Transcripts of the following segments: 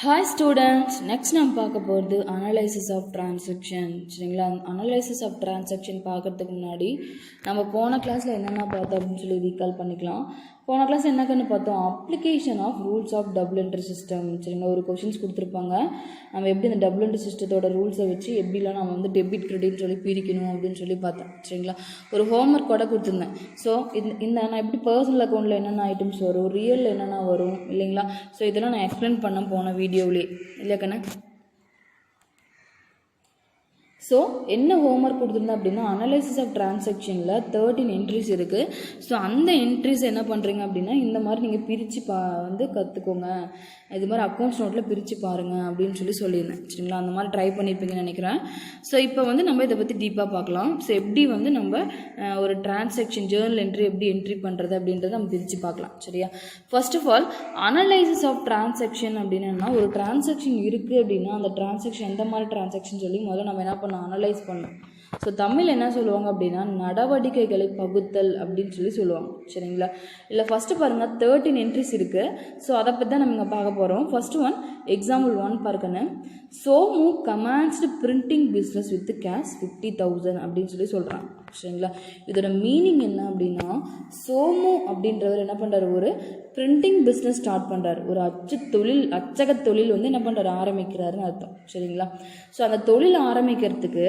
Hi students, next நம்ம பார்க்க போகிறது அனலைசிஸ் ஆஃப் டிரான்சாக்ஷன். சரிங்களா? அனலைசிஸ் ஆஃப் டிரான்சாக்ஷன் பார்க்கறதுக்கு முன்னாடி நம்ம போன கிளாஸில் என்னென்ன பார்த்தோம் அப்படின்னு சொல்லி ரீகால் பண்ணிக்கலாம். போன கிளாஸ் என்ன கண்டு பார்த்தோம்? Application of rules of double entry system. சரிங்களா? ஒரு கொஷின்ஸ் கொடுத்துருப்பாங்க. நம்ம எப்படி அந்த டபுள் என்ட்ரி சிஸ்டத்தோட ரூல்ஸை வச்சு எப்படிலாம் நம்ம வந்து டெபிட் கிரெடிட்னு சொல்லி பிரிக்கணும் அப்படின்னு சொல்லி பார்த்தோம். சரிங்களா? ஒரு ஹோம்ஒர்க் கூட கொடுத்துருந்தேன். ஸோ இந்த நான் எப்படி பர்சனல் அக்கௌண்ட்டில் என்னென்ன ஐட்டம்ஸ் வரும், ரியலில் என்னென்ன வரும் இல்லைங்களா? ஸோ இதெல்லாம் நான் எக்ஸ்பிளைன் பண்ண போன வீடியோவிலே இல்லையா கண்ணா? ஸோ என்ன ஹோம்ஒர்க் கொடுத்துருந்தேன் அப்படின்னா, அனலைசிஸ் ஆஃப் டிரான்சாக்ஷனில் 13 என்ட்ரிஸ் இருக்குது. ஸோ அந்த என்ட்ரிஸ் என்ன பண்ணுறீங்க அப்படின்னா, இந்த மாதிரி நீங்கள் பிரித்து வந்து கற்றுக்கோங்க. இது மாதிரி அக்கௌண்ட்ஸ் நோட்டில் பிரித்து பாருங்கள் அப்படின்னு சொல்லி சொல்லியிருந்தேன். சரிங்களா? அந்த மாதிரி ட்ரை பண்ணியிருப்பீங்கன்னு நினைக்கிறேன். ஸோ இப்போ வந்து நம்ம இதை பற்றி டீப்பாக பார்க்கலாம். ஸோ எப்படி வந்து நம்ம ஒரு டிரான்சாக்ஷன் ஜேர்னல் என்ட்ரி எப்படி என்ட்ரி பண்ணுறது அப்படின்றத நம்ம பிரித்து பார்க்கலாம். சரியா? First of all, analysis of transaction அப்படின்னா, ஒரு டிரான்சாக்ஷன் இருக்குது அப்படின்னா அந்த டிரான்சாக்ஷன் எந்த மாதிரி டிரான்சாக்ஷன் சொல்லி முதல்ல நம்ம என்ன பண்ணணும், அனலைஸ் பண்ணணும். ஸோ தமிழ் என்ன சொல்லுவாங்க அப்படின்னா, நடவடிக்கைகளை பகுத்தல் அப்படின்னு சொல்லி சொல்லுவாங்க. சரிங்களா? இல்லை ஃபஸ்ட்டு பாருங்கள், 13 என்ட்ரிஸ் இருக்குது. ஸோ அதை பற்றி தான் நம்ம இங்கே பார்க்க போகிறோம். ஃபர்ஸ்ட் ஒன், எக்ஸாம்பிள் 1 பார்க்கணும். Somu commenced printing business with cash 50,000 அப்படின்னு சொல்லி சொல்கிறாங்க. சரிங்களா? இதோட மீனிங் என்ன அப்படின்னா, சோமு அப்படின்றவர் என்ன பண்ணுறாரு, ஒரு பிரிண்டிங் பிஸ்னஸ் ஸ்டார்ட் பண்ணுறாரு. ஒரு அச்சக தொழில் வந்து என்ன பண்ணுறாரு, ஆரம்பிக்கிறாருன்னு அர்த்தம். சரிங்களா? ஸோ அந்த தொழில் ஆரம்பிக்கிறதுக்கு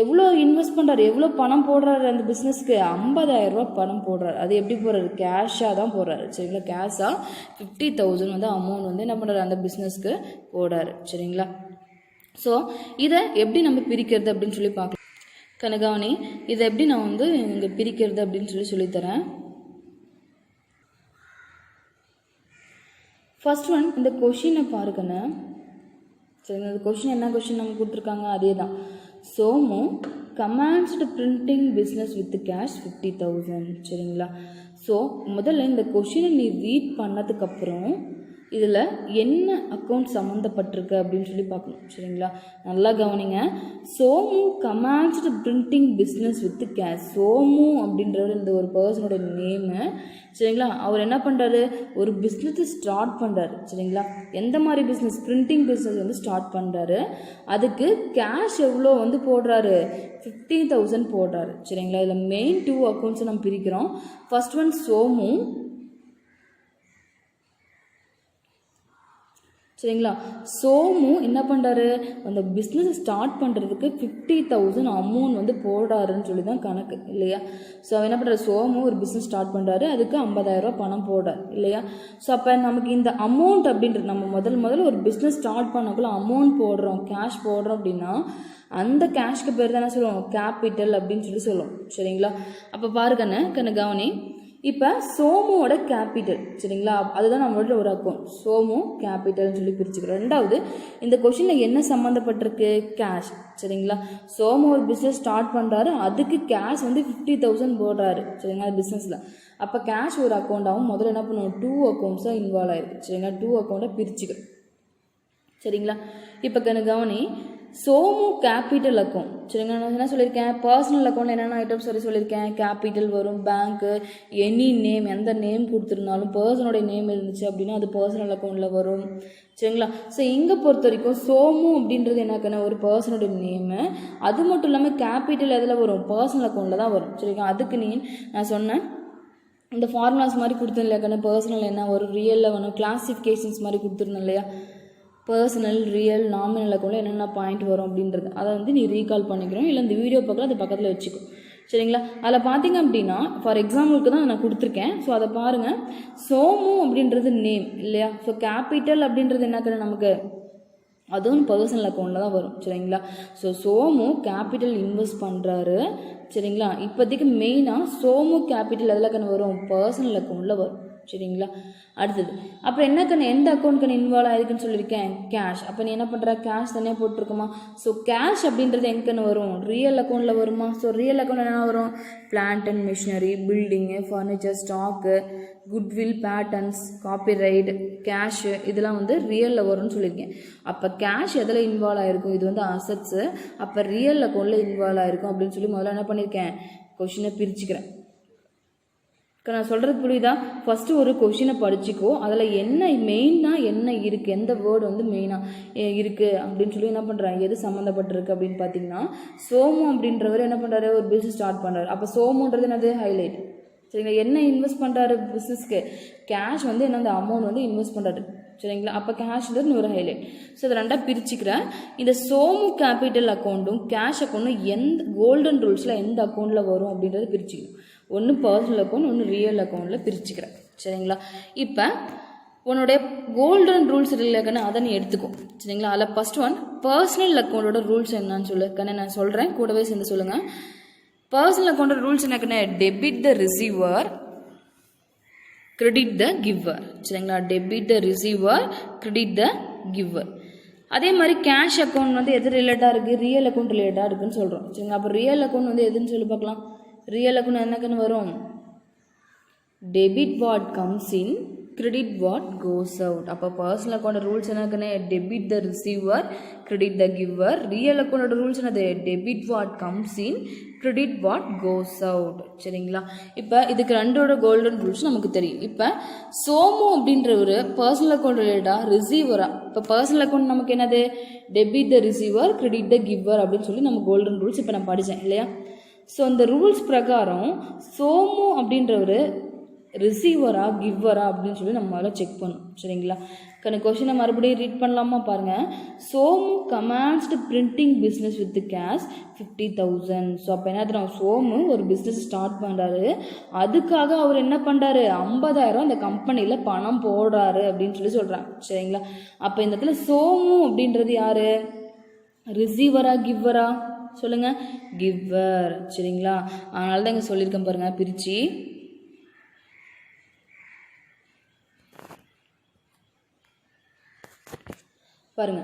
எவ்வளோ இன்வெஸ்ட் பண்ணுறாரு, எவ்வளோ பணம் போடுறாரு அந்த பிஸ்னஸ்க்கு? 50,000 ரூபா பணம் போடுறாரு. அது எப்படி போடுறாரு? கேஷாக தான் போடுறாரு. சரிங்களா? கேஷாக 50,000 வந்து அமௌண்ட் வந்து என்ன பண்ணுறாரு, அந்த பிஸ்னஸ்க்கு போடுறாரு. சரிங்களா? ஸோ இதை எப்படி நம்ம பிரிக்கிறது அப்படின்னு சொல்லி பார்க்கலாம். கனகாவணி, இதை எப்படி நான் வந்து இங்கே பிரிக்கிறது அப்படின்னு சொல்லி சொல்லித்தரேன். ஃபர்ஸ்ட் ஒன், இந்த கொஷினை பாருங்கண்ணே. சரிங்களா? இந்த கொஷின் என்ன கொஷின் நம்ம கொடுத்துருக்காங்க, அதே தான். Somu commenced printing business with cash 50,000. சரிங்களா? ஸோ முதல்ல இந்த கொஷினை நீ ரீட் பண்ணதுக்கப்புறம் இதில் என்ன அக்கௌண்ட் சம்மந்தப்பட்டிருக்கு அப்படின்னு சொல்லி பார்க்கணும். சரிங்களா? நல்லா கவனிங்க. Somu commenced printing business with cash. Somu அப்படின்றவர் இந்த ஒரு பர்சனோட நேமு. சரிங்களா? அவர் என்ன பண்ணுறாரு, ஒரு பிஸ்னஸ் ஸ்டார்ட் பண்ணுறாரு. சரிங்களா? எந்த மாதிரி பிஸ்னஸ்? பிரிண்டிங் பிஸ்னஸ் வந்து ஸ்டார்ட் பண்ணுறாரு. அதுக்கு கேஷ் எவ்வளோ வந்து போடுறாரு, 50,000 போடுறாரு. சரிங்களா? இதில் மெயின் 2 அக்கௌண்ட்ஸை நம்ம பிரிக்கிறோம். First one Somu. சரிங்களா? சோமு என்ன பண்ணுறாரு, அந்த பிஸ்னஸ் ஸ்டார்ட் பண்ணுறதுக்கு 50,000 அமௌண்ட் வந்து போடுறாருன்னு சொல்லி தான் கணக்கு இல்லையா? ஸோ அவன் என்ன பண்ணுறாரு, சோமு ஒரு பிஸ்னஸ் ஸ்டார்ட் பண்ணுறாரு, அதுக்கு 50,000 ரூபா பணம் போடுறாரு இல்லையா? ஸோ அப்போ நமக்கு இந்த அமௌண்ட் அப்படின்றது, நம்ம முதல்ல ஒரு பிஸ்னஸ் ஸ்டார்ட் பண்ணக்குள்ள அமௌண்ட் போடுறோம், கேஷ் போடுறோம் அப்படின்னா அந்த கேஷ்க்கு பேர் தான் என்ன சொல்லுவோம், கேபிட்டல் அப்படின்னு சொல்லி சொல்லுவோம். சரிங்களா? அப்போ பாருங்கண்ணே கவனி. இப்போ சோமுவோட கேபிட்டல். சரிங்களா? அதுதான் நம்மளோட ஒரு அக்கௌண்ட். சோமு கேபிட்டல்னு சொல்லி பிரிச்சுக்கிறோம். ரெண்டாவது, இந்த கொஷினில் என்ன சம்மந்தப்பட்டிருக்கு, கேஷ். சரிங்களா? சோமு ஒரு பிஸ்னஸ் ஸ்டார்ட் பண்ணுறாரு, அதுக்கு கேஷ் வந்து 50,000 போடுறாரு. சரிங்களா? பிஸ்னஸில். அப்போ கேஷ் ஒரு அக்கௌண்ட்டாகவும் முதல்ல என்ன பண்ணுவோம், 2 அக்கௌண்ட்ஸாக இன்வால்வ் ஆயிருக்கு. சரிங்களா? 2 அக்கௌண்ட்டை பிரிச்சுக்கிறோம். சரிங்களா? இப்போ கவனி, சோமு கேபிட்டல் அக்கௌண்ட். சரிங்களா? நான் என்ன சொல்லியிருக்கேன், பர்சனல் அக்கௌண்ட் என்னென்ன ஐட்டம்ஸ் சொல்லியிருக்கேன், கேபிட்டல் வரும், பேங்க்கு, எனி நேம், எந்த நேம் கொடுத்துருந்தாலும் பர்சனோடைய நேம் இருந்துச்சு அப்படின்னா அது பர்சனல் அக்கௌண்ட்டில் வரும். சரிங்களா? ஸோ இங்கே பொறுத்த வரைக்கும் சோமு அப்படின்றது என்னக்குன்னா ஒரு பர்சனோடைய நேமு. அது மட்டும் இல்லாமல் கேபிட்டல் எதில் வரும், பர்சனல் அக்கௌண்ட்டில் தான் வரும். சரிங்களா? அதுக்கு நான் சொன்னேன் இந்த ஃபார்முலாஸ் மாதிரி கொடுத்தேன் இல்லையாக்கண்ணே, பர்சனல் என்ன வரும், ரியலில் வேணும், கிளாசிஃபிகேஷன்ஸ் மாதிரி கொடுத்துருந்தேன் இல்லையா, பர்சனல், ரியல், நாமினல் அக்கௌண்ட்டில் என்னென்ன பாயிண்ட் வரும் அப்படின்றது அதை வந்து நீ ரீகால் பண்ணிக்கிறோம். இல்லை இந்த வீடியோ பக்கம் அது பக்கத்தில் வச்சுக்கோ. சரிங்களா? அதில் பார்த்தீங்க அப்படின்னா ஃபார் எக்ஸாம்பிளுக்கு தான் நான் கொடுத்துருக்கேன். ஸோ அதை பாருங்கள். சோமு அப்படின்றது நேம் இல்லையா? ஸோ கேபிட்டல் அப்படின்றது என்னக்குன்னு நமக்கு அதுவும் பர்சனல் அக்கௌண்ட்டில் தான் வரும். சரிங்களா? ஸோ சோமு கேபிட்டல் இன்வெஸ்ட் பண்ணுறாரு. சரிங்களா? இப்போதைக்கு மெயினாக சோமு கேபிட்டல் எதில் கண்ணு வரும், பர்சனல் அக்கௌண்ட்டில் வரும். சரிங்களா? அடுத்தது அப்புறம் என்ன கண்ணு, எந்த அக்கௌண்ட் கண்ணு இன்வால்வ் ஆயிருக்குன்னு சொல்லியிருக்கேன், கேஷ். அப்போ நீ என்ன பண்ணுற, கேஷ் தனியாக போட்டிருக்குமா? ஸோ கேஷ் அப்படின்றது எங்கன்னு வரும், ரியல் அக்கௌண்ட்டில் வருமா? ஸோ ரியல் அக்கௌண்ட் என்ன வரும், plant and machinery, building, furniture, stock, goodwill, patents, copyright, cash, இதெல்லாம் வந்து ரியலில் வரும்னு சொல்லியிருக்கேன். அப்போ கேஷ் எதில் இன்வால்வ் ஆகிருக்கும், இது வந்து அசட்ஸு. அப்போ ரியல் அக்கௌண்ட்டில் இன்வால்வ் ஆகிருக்கும் அப்படின்னு சொல்லி முதல்ல என்ன பண்ணியிருக்கேன், கொஷினை பிரிச்சுக்கிறேன். நான் சொல்கிறது புரியுதா? ஃபஸ்ட்டு ஒரு கொஷினை படிச்சுக்கோ, அதில் என்ன மெயினாக என்ன இருக்குது, எந்த வேர்டு வந்து மெயினாக இருக்குது அப்படின்னு சொல்லி என்ன பண்ணுறாங்க, எது சம்மந்தப்பட்டிருக்கு அப்படின்னு பார்த்தீங்கன்னா, சோமு அப்படின்றவர் என்ன பண்ணுறாரு, ஒரு பிஸ்னஸ் ஸ்டார்ட் பண்ணுறாரு. அப்போ சோமுன்றது என்னது, ஹைலைட். சரிங்களா? என்ன இன்வெஸ்ட் பண்ணுறாரு பிஸ்னஸ்க்கு, கேஷ் வந்து என்ன, அந்த அமௌண்ட் வந்து இன்வெஸ்ட் பண்ணுறாரு. சரிங்களா? அப்போ கேஷ்ன்றது ஒரு ஹைலைட். ஸோ அதை ரெண்டாக பிரிச்சுக்கிறேன். இந்த சோமு கேபிட்டல் அக்கௌண்ட்டும் கேஷ் அக்கௌண்ட்டும் எந்த கோல்டன் ரூல்ஸில் எந்த அக்கௌண்ட்டில் வரும் அப்படின்றத பிரிச்சுக்கணும். ஒன்று பர்சனல் அக்கௌண்ட், ஒன்று ரியல் அக்கௌண்ட்டில் பிரிச்சுக்கிறேன். சரிங்களா? இப்போ உன்னுடைய கோல்டன் ரூல்ஸ் இல்லைக்கண்ணு அதை நீ எடுத்துக்கும். சரிங்களா? அதில் ஃபர்ஸ்ட் ஒன் பர்சனல் அக்கௌண்ட்டோட ரூல்ஸ் என்னன்னு சொல்லு கண்ணு, நான் சொல்கிறேன், கூடவே சேர்ந்து சொல்லுங்கள். பர்சனல் அக்கௌண்ட்டோட ரூல்ஸ் என்னக்கண்ணு, debit the receiver, credit the giver. சரிங்களா? Debit the receiver, credit the giver. அதே மாதிரி கேஷ் அக்கௌண்ட் வந்து எது ரிலேட்டாக இருக்குது, ரியல் அக்கௌண்ட் ரிலேட்டாக இருக்குன்னு சொல்கிறோம். சரிங்களா? அப்போ ரியல் அக்கௌண்ட் வந்து எதுன்னு சொல்லி பார்க்கலாம். ரியல் அக்கௌண்ட் என்னக்குன்னு வரும், debit what comes in, credit what goes out. அப்போ பர்சனல் அக்கௌண்ட் ரூல்ஸ் என்னக்குன்னு, debit the receiver, credit the giver. Real அக்கௌண்டோட ரூல்ஸ் என்னது, debit what comes in, credit what goes out. சரிங்களா? இப்போ இதுக்கு ரெண்டோட கோல்டன் ரூல்ஸ் நமக்கு தெரியும். இப்போ சோமு அப்படின்ற ஒரு பர்சனல் அக்கௌண்ட் ரிலேட்டாக ரிசீவராக, இப்போ பர்சனல் அக்கௌண்ட் நமக்கு என்னது, debit the receiver, credit the giver அப்படின்னு சொல்லி நம்ம கோல்டன் ரூல்ஸ் இப்போ நான் படித்தேன் இல்லையா? ஸோ அந்த ரூல்ஸ் பிரகாரம் சோமு அப்படின்ற ஒரு ரிசீவரா கிவ்வரா அப்படின்னு சொல்லி நம்ம முதல்ல செக் பண்ணணும். சரிங்களா? கொஷினை மறுபடியும் ரீட் பண்ணலாமா பாருங்கள். Somu commenced printing business with cash 50,000. So அப்போ என்ன, சோமு ஒரு பிஸ்னஸ் ஸ்டார்ட் பண்ணுறாரு, அதுக்காக அவர் என்ன பண்ணுறாரு, 50,000 அந்த கம்பெனியில் பணம் போடுறாரு அப்படின்னு சொல்லி சொல்கிறாங்க. சரிங்களா? அப்போ இந்த இடத்துல சோமு அப்படின்றது யார், ரிசீவரா கிவ்வரா சொல்லுங்கள், கிவர். சரிங்களா? அதனால தான் இங்கே சொல்லியிருக்கேன் பாருங்கள் பிரித்து. பாருங்க,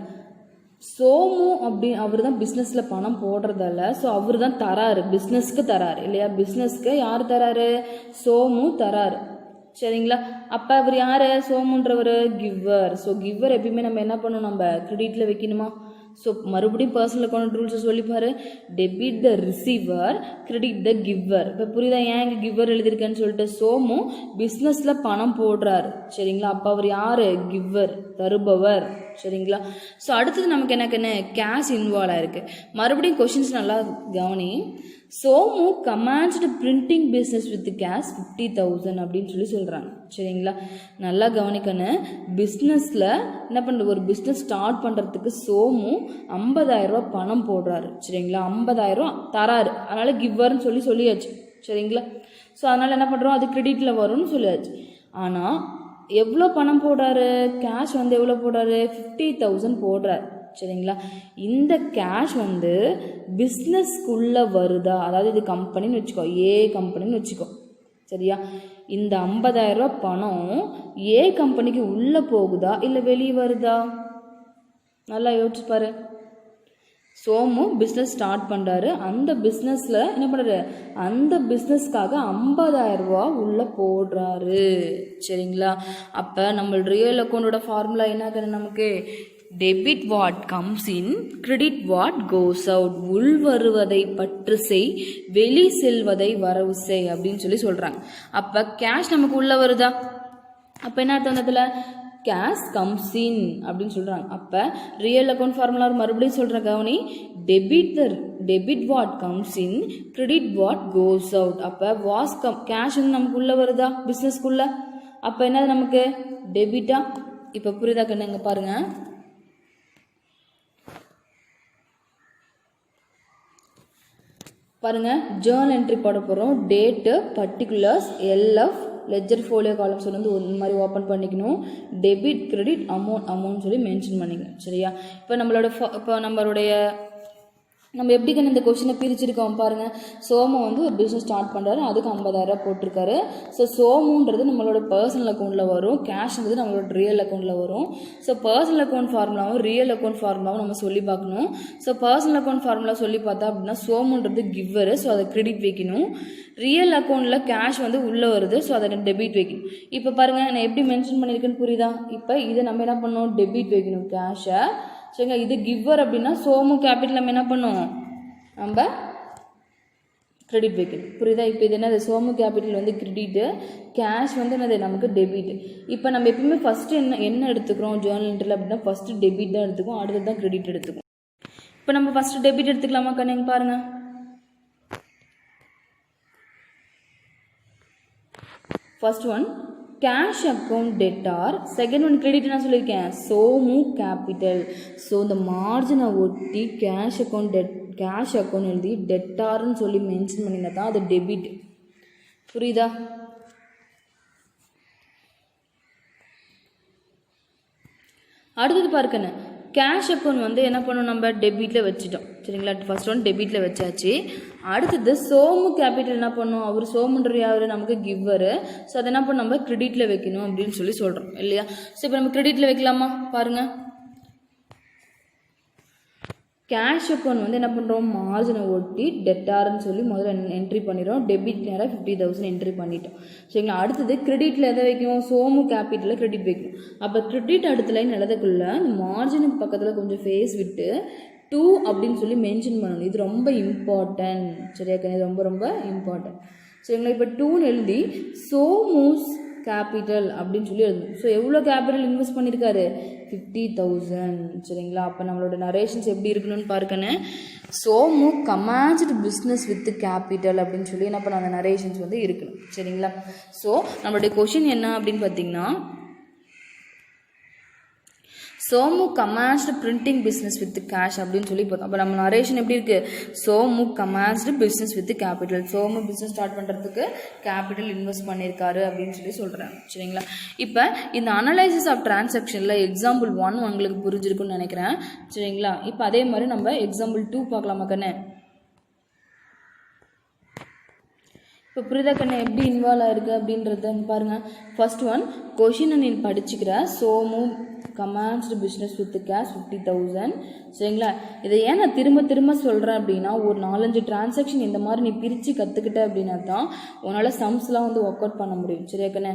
சோமு அப்படி அவர் தான் பிஸ்னஸில் பணம் போடுறதால, ஸோ அவர் தான் தராரு, பிஸ்னஸ்க்கு தராரு இல்லையா? பிஸ்னஸ்க்கு யார் தராரு, சோமு தராரு. சரிங்களா? அப்போ அவர் யார், சோமுன்றவர் கிவர். ஸோ கிவர் எப்பயுமே நம்ம என்ன பண்ணணும், நம்ம கிரெடிட்டில் வைக்கணுமா? ஸோ மறுபடியும் பர்சனல் அக்கௌண்ட் ரூல்ஸை சொல்லிப்பாரு, debit the receiver, credit the giver. இப்போ புரியுதா ஏன் இங்கே கிவர் எழுதியிருக்கேன்னு சொல்லிட்டு, சோமு பிஸ்னஸில் பணம் போடுறாரு. சரிங்களா? அப்போ அவர் யார், கிவர், தருபவர். சரிங்களா? ஸோ அடுத்தது நமக்கு என்ன, கேஷ் இன்வால்வ் ஆயிருக்கு. மறுபடியும் கொஷின்ஸ் நல்லா கவனி. Somu commenced printing business with cash 50,000 அப்படின்னு சொல்லி சொல்கிறாங்க. சரிங்களா? நல்லா கவனிக்கணும். பிஸ்னஸில் என்ன பண்ணுறது, ஒரு பிஸ்னஸ் ஸ்டார்ட் பண்ணுறதுக்கு சோமு 50,000 பணம் போடுறாரு. சரிங்களா? 50,000 தராரு, அதனால் கிவ்வர்னு சொல்லியாச்சு. சரிங்களா? ஸோ அதனால் என்ன பண்ணுறோம், அது கிரெடிட்டில் வரும்னு சொல்லியாச்சு. ஆனால் எவ்வளோ பணம் போடுறாரு, கேஷ் வந்து எவ்வளோ போடுறாரு, 50,000 போடுறாரு. சரிங்களா? இந்த கேஷ் வந்து பிஸ்னஸ்க்குள்ளே வருதா, அதாவது இது கம்பெனின்னு வச்சுக்கோ, ஏ கம்பெனின்னு வச்சுக்கோ. சரியா? இந்த 50,000 பணம் ஏ கம்பெனிக்கு உள்ளே போகுதா இல்லை வெளியே வருதா, நல்லா யோசிச்சு பாரு. சோமு பிஸ்னஸ் ஸ்டார்ட் பண்ணுறாரு, அந்த பிஸ்னஸில் என்ன பண்ணுறாரு, அந்த பிஸ்னஸ்க்காக 50,000 உள்ளே போடுறாரு. சரிங்களா? அப்போ நம்ம ரியல் அக்கௌண்டோட ஃபார்முலா என்ன, நமக்கு debit what comes in, credit what goes out. உள் வருவதை பற்று செய், வெளி செல்வதை வரவு செய் அப்படின்னு சொல்லி சொல்கிறாங்க. அப்போ கேஷ் நமக்கு உள்ளே வருதா, அப்போ என்ன அர்த்தம், அதில் கேஷ் கம்ஸ் இன் அப்படின்னு சொல்கிறாங்க. அப்போ ரியல் அக்கௌண்ட் ஃபார்முலா மறுபடியும் சொல்கிற கவனி, debit what comes in, credit what goes out. அப்போ கேஷ் வந்து நமக்கு உள்ளே வருதா பிஸ்னஸ்க்குள்ளே, அப்போ என்னது நமக்கு டெபிட்டா. இப்போ புரியுதா கண்ணு, இங்கே பாருங்கள். பாருங்கள், ஜேர்னல் என்ட்ரி போட போகிறோம். Date, particulars, LF, ledger folio columns வந்து ஒரு மாதிரி ஓப்பன் பண்ணிக்கணும். டெபிட், கிரெடிட், அமௌண்ட் சொல்லி மென்ஷன் பண்ணிக்கணும். சரியா? இப்போ நம்ம எப்படி இந்த கொஸ்டினை பிரிச்சிருக்கோம் பாருங்கள். சோமு வந்து ஒரு பிஸ்னஸ் ஸ்டார்ட் பண்ணுறாரு, அதுக்கு 50,000 போட்டிருக்காரு. ஸோ சோமுன்றது நம்மளோட பர்சனல் அக்கௌண்ட்டில் வரும், கேஷ்ன்றது நம்மளோட ரியல் அக்கௌண்ட்டில் வரும். ஸோ பர்சனல் அக்கௌண்ட் ஃபார்முலாவும் ரியல் அக்கௌண்ட் ஃபார்முலாவும் நம்ம சொல்லி பார்க்கணும். ஸோ பர்சனல் அக்கௌண்ட் ஃபார்முலா சொல்லி பார்த்தா அப்படின்னா சோமுன்றது கிவ்வர், ஸோ அதை கிரெடிட் வைக்கணும். ரியல் அக்கௌண்ட்டில் கேஷ் வந்து உள்ளே வருது, ஸோ அதை டெபிட் வைக்கணும். இப்போ பாருங்கள், நான் எப்படி மென்ஷன் பண்ணியிருக்கேன்னு புரியுதா? இப்போ இதை நம்ம என்ன பண்ணணும், டெபிட் வைக்கணும் கேஷை. சரிங்க? இது கிவ்வர் அப்படின்னா சோமு கேபிட்டல் நம்ம என்ன பண்ணோம், நம்ம கிரெடிட் வைக்கணும். புரியுதா? இப்போ இது என்னது, சோமு கேபிட்டல் வந்து கிரெடிட்டு, கேஷ் வந்து என்னது நமக்கு டெபிட். இப்போ நம்ம எப்பவுமே ஃபஸ்ட்டு என்ன எடுத்துக்கிறோம் ஜேர்னல் என்ட்ரியில் அப்படின்னா, ஃபஸ்ட்டு டெபிட் தான் எடுத்துக்கும், அடுத்தது தான் கிரெடிட் எடுத்துக்கும். இப்போ நம்ம ஃபஸ்ட்டு டெபிட் எடுத்துக்கலாமா கண்ணு? பாருங்கள், first one cash account debtor, second one credit நான் சொல்லியிருக்கேன் சோமு கேபிட்டல். ஸோ இந்த மார்ஜினை ஒட்டி கேஷ் அக்கௌண்ட் எழுதி டெட்டார்னு சொல்லி மென்ஷன் பண்ணினா தான் அது டெபிட். புரியுதா? அடுத்தது பாருக்கண்ணே, கேஷ் அக்கௌண்ட் வந்து என்ன பண்ணணும், நம்ம டெபிட்டில் வச்சுட்டோம். சரிங்களா? ஃபர்ஸ்ட் ஒன் டெபிட்டில் வச்சாச்சு. அடுத்தது சோமு கேபிட்டல் என்ன பண்ணும், அவர் சோமுன்ற யார், நமக்கு கிவ்வரு. ஸோ அதை என்ன பண்ண நம்ம கிரெடிட்டில் வைக்கணும் அப்படின்னு சொல்லி சொல்கிறோம் இல்லையா? ஸோ இப்போ நம்ம கிரெடிட்டில் வைக்கலாமா? பாருங்கள், கேஷ் அக்கௌண்ட் வந்து என்ன பண்ணுறோம், மார்ஜினை ஒட்டி டெட்டார்னு சொல்லி முதல்ல என்ட்ரி பண்ணிடுறோம். டெபிட் நேராக 50,000 என்ட்ரி பண்ணிட்டோம். சரிங்களா? அடுத்தது கிரெடிட்டில் எதை வைக்கும், சோமு கேபிட்டலில் கிரெடிட் வைக்கணும். அப்போ கிரெடிட் அடுத்த லைன் எழுதக்குள்ள இந்த மார்ஜினுக்கு பக்கத்தில் கொஞ்சம் ஃபேஸ் விட்டு 2 அப்படின்னு சொல்லி மென்ஷன் பண்ணணும். இது ரொம்ப இம்பார்ட்டன்ட். சரியா? இது ரொம்ப ரொம்ப இம்பார்ட்டன்ட். சரிங்களா? இப்போ 2ன்னு எழுதி சோமூஸ் கேபிட்டல் அப்படின்னு சொல்லி எழுதணும். ஸோ எவ்வளோ கேபிட்டல் இன்வெஸ்ட் பண்ணியிருக்காரு, 50,000. சரிங்களா? அப்போ நம்மளோட நரேஷன்ஸ் எப்படி இருக்கணும்னு பார்க்கணே, Somu commenced business with capital அப்படின்னு சொல்லி என்ன பண்ண அந்த நரேஷன்ஸ் வந்து இருக்கணும். சரிங்களா? ஸோ நம்மளுடைய கொஷின் என்ன அப்படின்னு பார்த்தீங்கன்னா, Somu commenced printing business with cash அப்படின்னு சொல்லி பார்த்தோம். அப்போ நம்ம நரேஷன் எப்படி இருக்குது, Somu commenced business with capital. Somu business start பண்ணுறதுக்கு கேபிட்டல் இன்வெஸ்ட் பண்ணியிருக்காரு அப்படின்னு சொல்லி சொல்கிறேன். சரிங்களா? இப்போ இந்த அனலைசிஸ் ஆஃப் டிரான்சாக்ஷனில் எக்ஸாம்பிள் 1 உங்களுக்கு புரிஞ்சிருக்குன்னு நினைக்கிறேன். சரிங்களா? இப்போ அதே மாதிரி நம்ம எக்ஸாம்பிள் 2 பார்க்கலாமா கண்ணே? இப்போ புரிதா கண்ணே எப்படி இன்வால்வ் ஆயிருக்கு அப்படின்றத பாருங்கள். ஃபர்ஸ்ட் ஒன் கொஷினை நீ படிச்சுக்கிற, Somu commenced business with cash 50,000. சரிங்களா? இதை ஏன் நான் திரும்ப சொல்கிறேன் அப்படின்னா, ஒரு 4-5 டிரான்சாக்ஷன் இந்த மாதிரி நீ பிரித்து கற்றுக்கிட்ட அப்படின்னா தான் உன்னால் சம்ஸ்லாம் வந்து ஒர்க் அவுட் பண்ண முடியும். சரியா கண்ணே?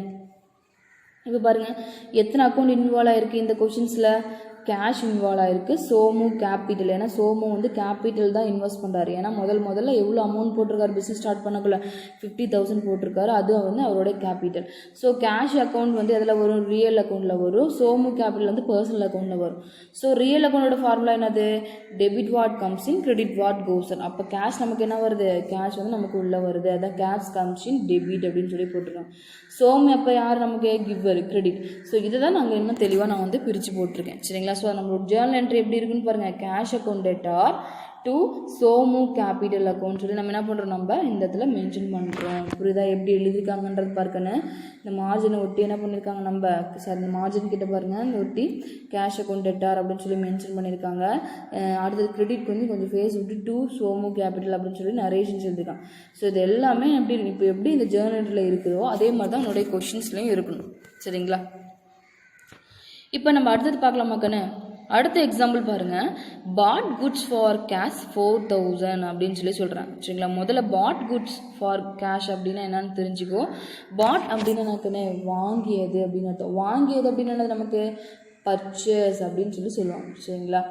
இப்போ பாருங்கள், எத்தனை அக்கௌண்ட் இன்வால்வ் ஆயிருக்கு இந்த கொஷின்ஸில், கேஷ் இன்வால்வ் ஆயிருக்கு, சோமு கேபிட்டல். ஏன்னா சோமு வந்து கேபிட்டல் தான் இன்வெஸ்ட் பண்ணுறாரு. ஏன்னா முதல்ல எவ்வளோ அமௌண்ட் போட்டிருக்காரு பிஸ்னஸ் ஸ்டார்ட் பண்ணக்குள்ள, 50,000 போட்டிருக்காரு. அது வந்து அவரோட கேபிட்டல். ஸோ கேஷ் அக்கௌண்ட் வந்து எதில் வரும், ரியல் அக்கௌண்ட்டில் வரும். சோமு கேபிட்டல் வந்து பர்சனல் அக்கௌண்ட்டில் வரும். ஸோ ரியல் அக்கௌண்டோட ஃபார்முலா என்னது, debit what comes in, credit what goes in. அப்போ கேஷ் நமக்கு என்ன வருது, கேஷ் வந்து நமக்கு உள்ளே வருது. அதான் கேஷ் கம்ஸ் இன் டெபிட் அப்படின்னு சொல்லி போட்டிருக்கோம். சோமு அப்போ யார் நமக்கு, கிவர், கிரெடிட். ஸோ இதை தான் நாங்கள் இன்னும் தெளிவாக நான் வந்து பிரித்து போட்டிருக்கேன். சரிங்களா? ஸோ நம்மளோட ஜேர்னல் என்ட்ரி எப்படி இருக்குன்னு பாருங்கள், cash account debtor to Somu capital account சொல்லி நம்ம என்ன பண்ணுறோம், நம்ம இந்த இடத்துல மென்ஷன் பண்ணுறோம். புரியுதா? எப்படி எழுதியிருக்காங்கன்றது பார்க்கணும். இந்த மார்ஜினை ஒட்டி என்ன பண்ணியிருக்காங்க, நம்ம இந்த மார்ஜின் கிட்ட பாருங்கள், இந்த ஒட்டி கேஷ் அக்கௌண்ட் டெட்டார் அப்படின்னு சொல்லி மென்ஷன் பண்ணியிருக்காங்க. அடுத்தது கிரெடிட் வந்து கொஞ்சம் ஃபேஸ் விட்டு 2 சோமு கேபிட்டல் அப்படின்னு சொல்லி நரேஷன்ஸ் எழுதியிருக்காங்க. ஸோ இது எல்லாமே இப்போ எப்படி இந்த ஜேர்னல் என்ட்ரியில் இருக்குதோ அதே மாதிரி தான் என்னுடைய கொஷின்ஸ்லையும் இருக்கணும். சரிங்களா? இப்போ நம்ம அடுத்தது பார்க்கலாமா கண்ணு? அடுத்த எக்ஸாம்பிள் பாருங்கள், பாட் குட்ஸ் ஃபார் கேஷ் 4,000 அப்படின்னு சொல்லி சொல்கிறேன். சரிங்களா? முதல்ல பாட் குட்ஸ் ஃபார் கேஷ் அப்படின்னா என்னன்னு தெரிஞ்சுக்கோ. பாட் அப்படின்னா நமக்கு வாங்கியது அப்படின்னு அர்த்தம். வாங்கியது அப்படின்னு என்னது, நமக்கு பர்ச்சேஸ் அப்படின்னு சொல்லி சொல்லுவாங்க. சரிங்களா?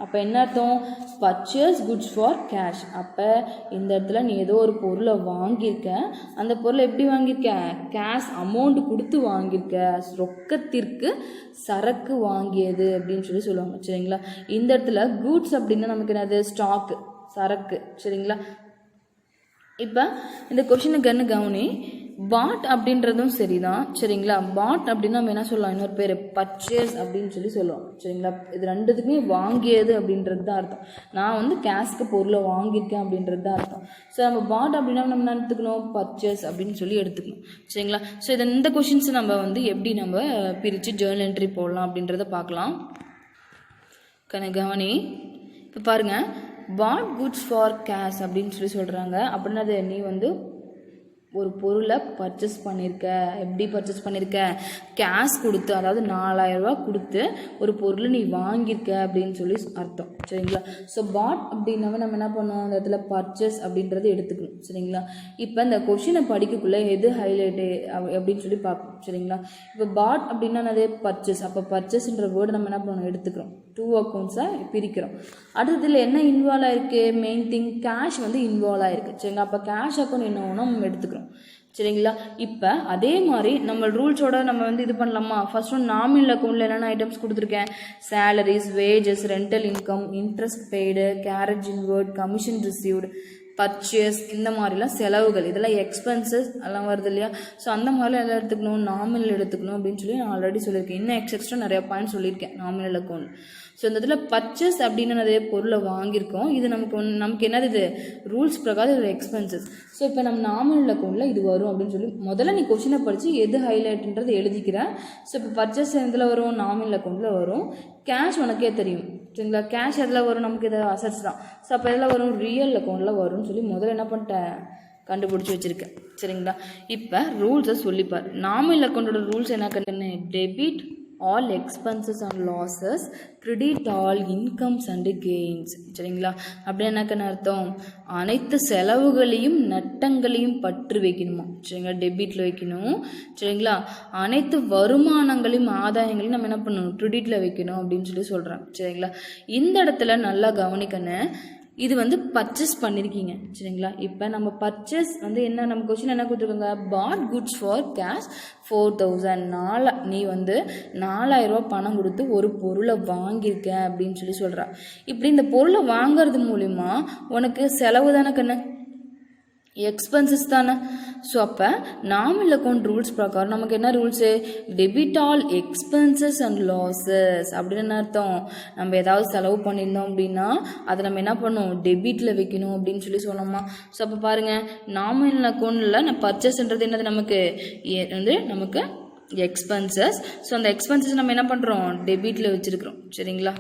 அப்போ என்ன அர்த்தம், பர்ச்சேஸ் குட்ஸ் ஃபார் கேஷ். அப்போ இந்த இடத்துல நீ ஏதோ ஒரு பொருளை வாங்கியிருக்க, அந்த பொருளை எப்படி வாங்கியிருக்க, கேஷ் அமௌண்ட் கொடுத்து வாங்கியிருக்க, ரொக்கத்திற்கு சரக்கு வாங்கியது அப்படின்னு சொல்லி சொல்லுவாங்க. சரிங்களா? இந்த இடத்துல குட்ஸ் அப்படின்னா நமக்கு என்னது, ஸ்டாக்கு, சரக்கு. சரிங்களா? இப்போ இந்த கொஷினுக்கு என்ன கவனி, பாட் அப்படின்றதும் சரிதான். சரிங்களா? பாட் அப்படின்னா நம்ம என்ன சொல்லலாம், இன்னொரு பேர் பர்ச்சேஸ் அப்படின்னு சொல்லி சொல்லுவோம். சரிங்களா? இது ரெண்டுத்துக்குமே வாங்கியது அப்படின்றது தான் அர்த்தம். நான் வந்து கேஷ்க்கு பொருளை வாங்கியிருக்கேன் அப்படின்றது தான் அர்த்தம். ஸோ நம்ம பாட் அப்படின்னா நம்ம என்ன எடுத்துக்கணும், பர்ச்சேஸ் அப்படின்னு சொல்லி எடுத்துக்கணும். சரிங்களா? ஸோ இந்த கொஷின்ஸ் நம்ம வந்து எப்படி நம்ம பிரித்து ஜேர்னல் என்ட்ரி போடலாம் அப்படின்றத பார்க்கலாம். கவனி. இப்போ பாருங்கள், பாட் குட்ஸ் ஃபார் கேஷ் அப்படின்னு சொல்லி சொல்கிறாங்க. அப்படின்னா அது நீ வந்து ஒரு பொருளை பர்ச்சேஸ் பண்ணியிருக்க. எப்படி பர்ச்சேஸ் பண்ணியிருக்க? கேஷ் கொடுத்து, அதாவது 4000 ரூபா கொடுத்து ஒரு பொருளை நீ வாங்கியிருக்க அப்படின்னு சொல்லி அர்த்தம். சரிங்களா? ஸோ பாட் அப்படின்னாவே நம்ம என்ன பண்ணுவோம், அந்த இடத்துல பர்ச்சேஸ் அப்படின்றது எடுத்துக்கணும். சரிங்களா? இப்போ இந்த கொஷினை படிக்கக்குள்ளே எது ஹைலைட்டு அப்படின்னு சொல்லி பார்க்கணும். சரிங்களா? இப்போ பாட் அப்படின்னா அதே பர்ச்சேஸ். அப்போ பர்ச்சேஸ்ன்ற வேர்டு நம்ம என்ன பண்ணணும், எடுத்துக்கிறோம். 2 அக்கௌண்ட்ஸை பிரிக்கிறோம். அடுத்ததில் என்ன இன்வால்வ் ஆயிருக்கு? மெயின் திங் கேஷ் வந்து இன்வால்வ் ஆயிருக்கு. சரிங்களா? அப்போ கேஷ் அக்கௌண்ட் என்ன ஒன்று நம்ம எடுத்துக்கிறோம். சரிங்களா? இப்போ அதே மாதிரி நம்ம ரூல்ஸோட நம்ம வந்து இது பண்ணலாமா? ஃபர்ஸ்ட் ஒன் நாமினல் அக்கௌண்ட்டில் என்னென்ன ஐட்டம்ஸ் கொடுத்துருக்கேன்? Salaries, wages, rental income, interest paid, carriage inward, commission received, purchase, இந்த மாதிரிலாம் செலவுகள், இதெல்லாம் எக்ஸ்பென்சஸ் எல்லாம் வருது இல்லையா? ஸோ அந்த மாதிரிலாம் எல்லாம் எடுத்துக்கணும், நாமினல் எடுத்துக்கணும் அப்படின்னு சொல்லி நான் ஆல்ரெடி சொல்லியிருக்கேன். இன்னும் எக்ஸ்ட்ரா நிறைய பாயிண்ட் சொல்லியிருக்கேன் நாமினல் அக்கௌண்ட். ஸோ இந்த இதில் பர்ச்சேஸ் அப்படின்னு நிறைய பொருளை வாங்கியிருக்கோம். இது நமக்கு என்னது, இது ரூல்ஸ் பிரகாரம் இது எக்ஸ்பென்சஸ். ஸோ இப்போ நம்ம நாமினல் அக்கௌண்ட்டில் இது வரும் அப்படின்னு சொல்லி முதல்ல நீ கொஷினை படித்து எது ஹைலைட்ன்றது எழுதிக்கிறேன். ஸோ இப்போ பர்ச்சேஸ் எதில் வரும்? நாமினல் அக்கௌண்ட்டில் வரும். கேஷ் உனக்கே தெரியும். சரிங்களா? கேஷ் எதில் வரும்? நமக்கு இது அசட்ஸ் தான். ஸோ அப்போ எதில் வரும்? ரியல் அக்கௌண்ட்டில் வரும்னு சொல்லி முதல்ல என்ன பண்ணிட்டேன், கண்டுபிடிச்சி வச்சுருக்கேன். சரிங்களா? இப்போ ரூல்ஸை சொல்லிப்பார். நாமினல் அக்கௌண்ட்டோட ரூல்ஸ் என்ன கண்டுன்னு? Debit all expenses and losses, credit all incomes and gains. சரிங்களா? அப்படி என்னக்கன்னு அர்த்தம்? அனைத்து செலவுகளையும் நட்டங்களையும் பற்று வைக்கணுமா? சரிங்களா? டெபிட்டில் வைக்கணும். சரிங்களா? அனைத்து வருமானங்களையும் ஆதாயங்களையும் நம்ம என்ன பண்ணணும்? கிரெடிட்டில் வைக்கணும் அப்படின்னு சொல்லி சொல்கிறேன். சரிங்களா? இந்த இடத்துல நல்லா கவனிக்கணும். இது வந்து பர்ச்சேஸ் பண்ணியிருக்கீங்க. சரிங்களா? இப்போ நம்ம பர்ச்சேஸ் வந்து என்ன, நம்ம கொஸ்டின் என்ன கொடுத்துருக்காங்க? பாட் குட்ஸ் ஃபார் கேஷ் 4000. நீ வந்து 4000 ரூபா பணம் கொடுத்து ஒரு பொருளை வாங்கியிருக்க அப்படின்னு சொல்லி சொல்கிறா. இப்படி இந்த பொருளை வாங்கிறது மூலிமா உனக்கு செலவு தானே கண்ணு, எக்ஸ்பென்சஸ் தானே. ஸோ அப்போ நாமினல் அக்கௌண்ட் ரூல்ஸ் பிரகாரம் நமக்கு என்ன rules? Debit all expenses and losses. அப்படின்னு என்ன அர்த்தம்? நம்ம ஏதாவது செலவு பண்ணியிருந்தோம் அப்படின்னா அதை நம்ம என்ன பண்ணணும்? டெபிட்டில் வைக்கணும் அப்படின்னு சொல்லி சொல்லணுமா? ஸோ அப்போ பாருங்கள், நாமினல் அக்கௌண்ட்டில் நான் பர்ச்சேஸ்ன்றது என்னது, நமக்கு எக்ஸ்பென்சஸ். ஸோ அந்த எக்ஸ்பென்சஸ் நம்ம என்ன பண்ணுறோம்? டெபிட்டில் வச்சுருக்கிறோம். சரிங்களா?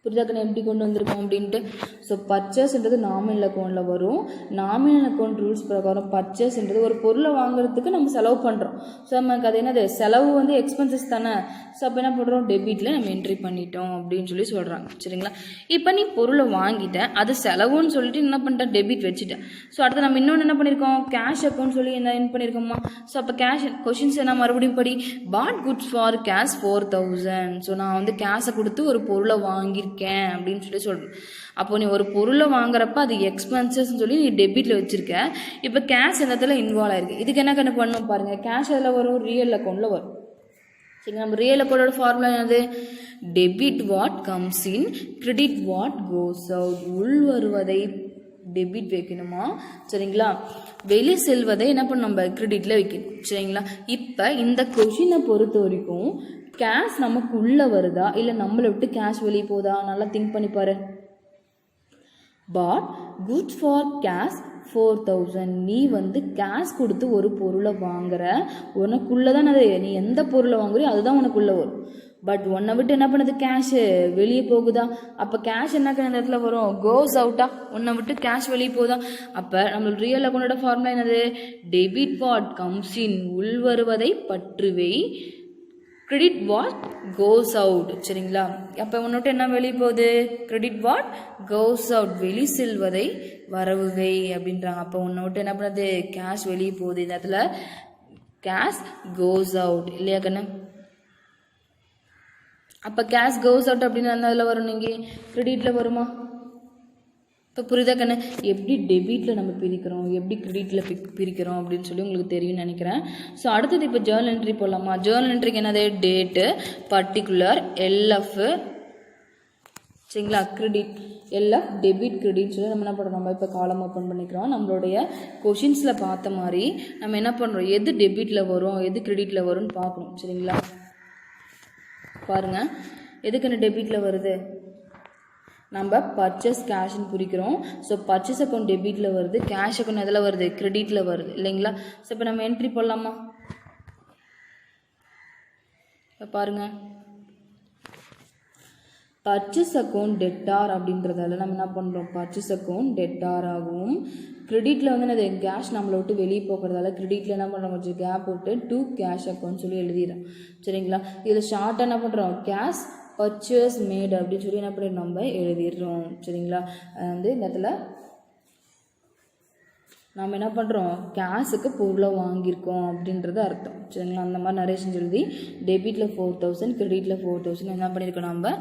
புரிதாக்கண்ணு எப்படி கொண்டு வந்திருக்கோம் அப்படின்ட்டு. ஸோ பர்ச்சேஸ்ன்றது நாமினல் அக்கௌண்ட்டில் வரும். நாமினல் அக்கௌண்ட் ரூல்ஸ் பிரகாரம் பர்ச்சேஸ்ன்றது ஒரு பொருளை வாங்குறதுக்கு நம்ம செலவு பண்ணுறோம். ஸோ நமக்கு அது என்னது, செலவு வந்து எக்ஸ்பென்சஸ் தானே. ஸோ அப்போ என்ன பண்ணுறோம்? டெபிட்டில் நம்ம என்ட்ரி பண்ணிட்டோம் அப்படின்னு சொல்லி சொல்கிறாங்க. சரிங்களா? இப்போ நீ பொருளை வாங்கிட்டேன், அது செலவுன்னு சொல்லிட்டு என்ன பண்ணிட்டேன்? டெபிட் வச்சுட்டேன். ஸோ அடுத்து நம்ம இன்னொன்று என்ன பண்ணியிருக்கோம்? கேஷ் அக்கௌண்ட் சொல்லி என்ன பண்ணியிருக்கோமா? ஸோ அப்போ கேஷ் கொஷின்ஸ் என்ன மறுபடியும் படி. பாட் குட்ஸ் ஃபார் கேஷ் 4000. ஸோ நான் வந்து கேஷை கொடுத்து ஒரு பொருளை வாங்கியிருக்கேன் அப்படின்னு சொல்லி சொல்கிறேன். அப்போ நீ ஒரு பொருளை வாங்குறப்ப அது எக்ஸ்பென்சஸ்ன்னு சொல்லி நீ டெபிட்டில் வச்சுருக்க. இப்போ கேஷ் என்னத்தில் இன்வால்வ் ஆயிருக்கு. இதுக்கு என்ன கணக்கு பண்ணணும் பாருங்கள். கேஷ் அதில் வரும், ரியல் அக்கௌண்ட்டில் வரும். சரி, நம்ம ரியல் அக்கௌண்டோட ஃபார்முலா என்னது? Debit what comes in, credit what goes out. உள் வருவதை டெபிட் வைக்கணுமா? சரிங்களா? வெளி செல்வதை என்ன பண்ண, நம்ம கிரெடிட்டில் வைக்கணும். சரிங்களா? இப்போ இந்த கொஷினை பொறுத்த வரைக்கும் கேஷ் நமக்கு உள்ளே வருதா இல்லை நம்மளை விட்டு கேஷ் வெளியே போதா? நல்லா திங்க் பண்ணி பாரு. பாட் குட்ஸ் ஃபார் கேஷ் 4000. நீ வந்து கேஷ் கொடுத்து ஒரு பொருளை வாங்குற, உனக்குள்ளே தான் அது, நீ எந்த பொருளை வாங்குறியோ அதுதான் உனக்குள்ளே வரும். பட் உன்னை விட்டு என்ன பண்ணுது? கேஷு வெளியே போகுதா? அப்போ கேஷ் என்ன இடத்துல வரும்? கோஸ் அவுட்டா? உன்னை விட்டு கேஷ் வெளியே போகுதா? அப்போ நம்மளுக்கு ரியல் அக்கௌண்டோட ஃபார்முலா என்னது? டெபிட் வாட் கம்ஸ் இன், உள் வருவதை பற்றுவை, கிரெடிட் வாட் கோஸ் அவுட். சரிங்களா? அப்போ உன்னோட்டு என்ன வெளியே போகுது? கிரெடிட் வாட் கோஸ் அவுட், வெளி செல்வதை வரவுவை அப்படின்றாங்க. அப்போ உன்னோட்டு என்ன பண்ணுது? கேஷ் வெளியே போகுது. இந்த இடத்துல கேஷ் கோஸ் அவுட் இல்லையா கண்ணு? அப்போ கேஷ் கோஸ் அவுட் அப்படின்னு அதில் வரும், நீங்கள் கிரெடிட்டில் வருமா? இப்போ புரியுதா கண்ணு? எப்படி டெபிட்டில் நம்ம பிரிக்கிறோம், எப்படி கிரெடிட்டில் பிரிக்கிறோம் அப்படின்னு சொல்லி உங்களுக்கு தெரியும்னு நினைக்கிறேன். ஸோ அடுத்தது இப்போ ஜேர்னல் என்ட்ரி போடலாமா? ஜேர்னல் என்ட்ரிக்கு என்னது? டேட்டு, பர்டிகுலர், எல்எஃப், சரிங்களா? கிரெடிட், எல்எஃப், டெபிட், கிரெடிட் சொல்லி நம்ம என்ன பண்ணுறோம்? நம்ம இப்போ காலம் ஓப்பன் பண்ணிக்கிறோம். நம்மளுடைய கொஷின்ஸில் பார்த்த மாதிரி நம்ம என்ன பண்ணுறோம்? எது டெபிட்டில் வரும், எது கிரெடிட்டில் வரும்னு பார்க்கணும். சரிங்களா? பாருங்கள், எதுக்கு என்ன டெபிட்டில் வருது? நம்ம பர்ச்சேஸ் கேஷ்னு குறிக்கிறோம். ஸோ பர்ச்சேஸ் அக்கௌண்ட் டெபிட்டில் வருது, கேஷ் அக்கௌண்ட் எதில் வருது? கிரெடிட்டில் வருது இல்லைங்களா? ஸோ இப்போ நம்ம என்ட்ரி போடலாமா? இப்போ பாருங்கள், பர்ச்சேஸ் அக்கௌண்ட் டெட்டார் அப்படின்றதால நம்ம என்ன பண்ணுறோம்? பர்ச்சேஸ் அக்கௌண்ட் டெட்டார் ஆகும். கிரெடிட்டில் வந்து என்னது கேஷ் நம்மளை விட்டு வெளியே போகிறதால கிரெடிட்டில் என்ன பண்ணுறோம், கொஞ்சம் கேப் விட்டு டு கேஷ் அக்கௌண்ட் சொல்லி எழுதிடுறோம். சரிங்களா, இதில் ஷார்ட்டாக என்ன பண்ணுறோம், கேஷ் பர்ச்சேஸ் மேட் அப்படின்னு சொல்லி என்ன பண்ணி நம்ம எழுதிடுறோம். சரிங்களா, வந்து இந்த இடத்துல நம்ம என்ன பண்ணுறோம், கேஷுக்கு பொருளை வாங்கியிருக்கோம் அப்படின்றது அர்த்தம். சரிங்களா, அந்த மாதிரி நரேஷன் எழுதி டெபிட்டில் 4000 கிரெடிட்டில் 4000 என்ன பண்ணியிருக்கோம், நம்ம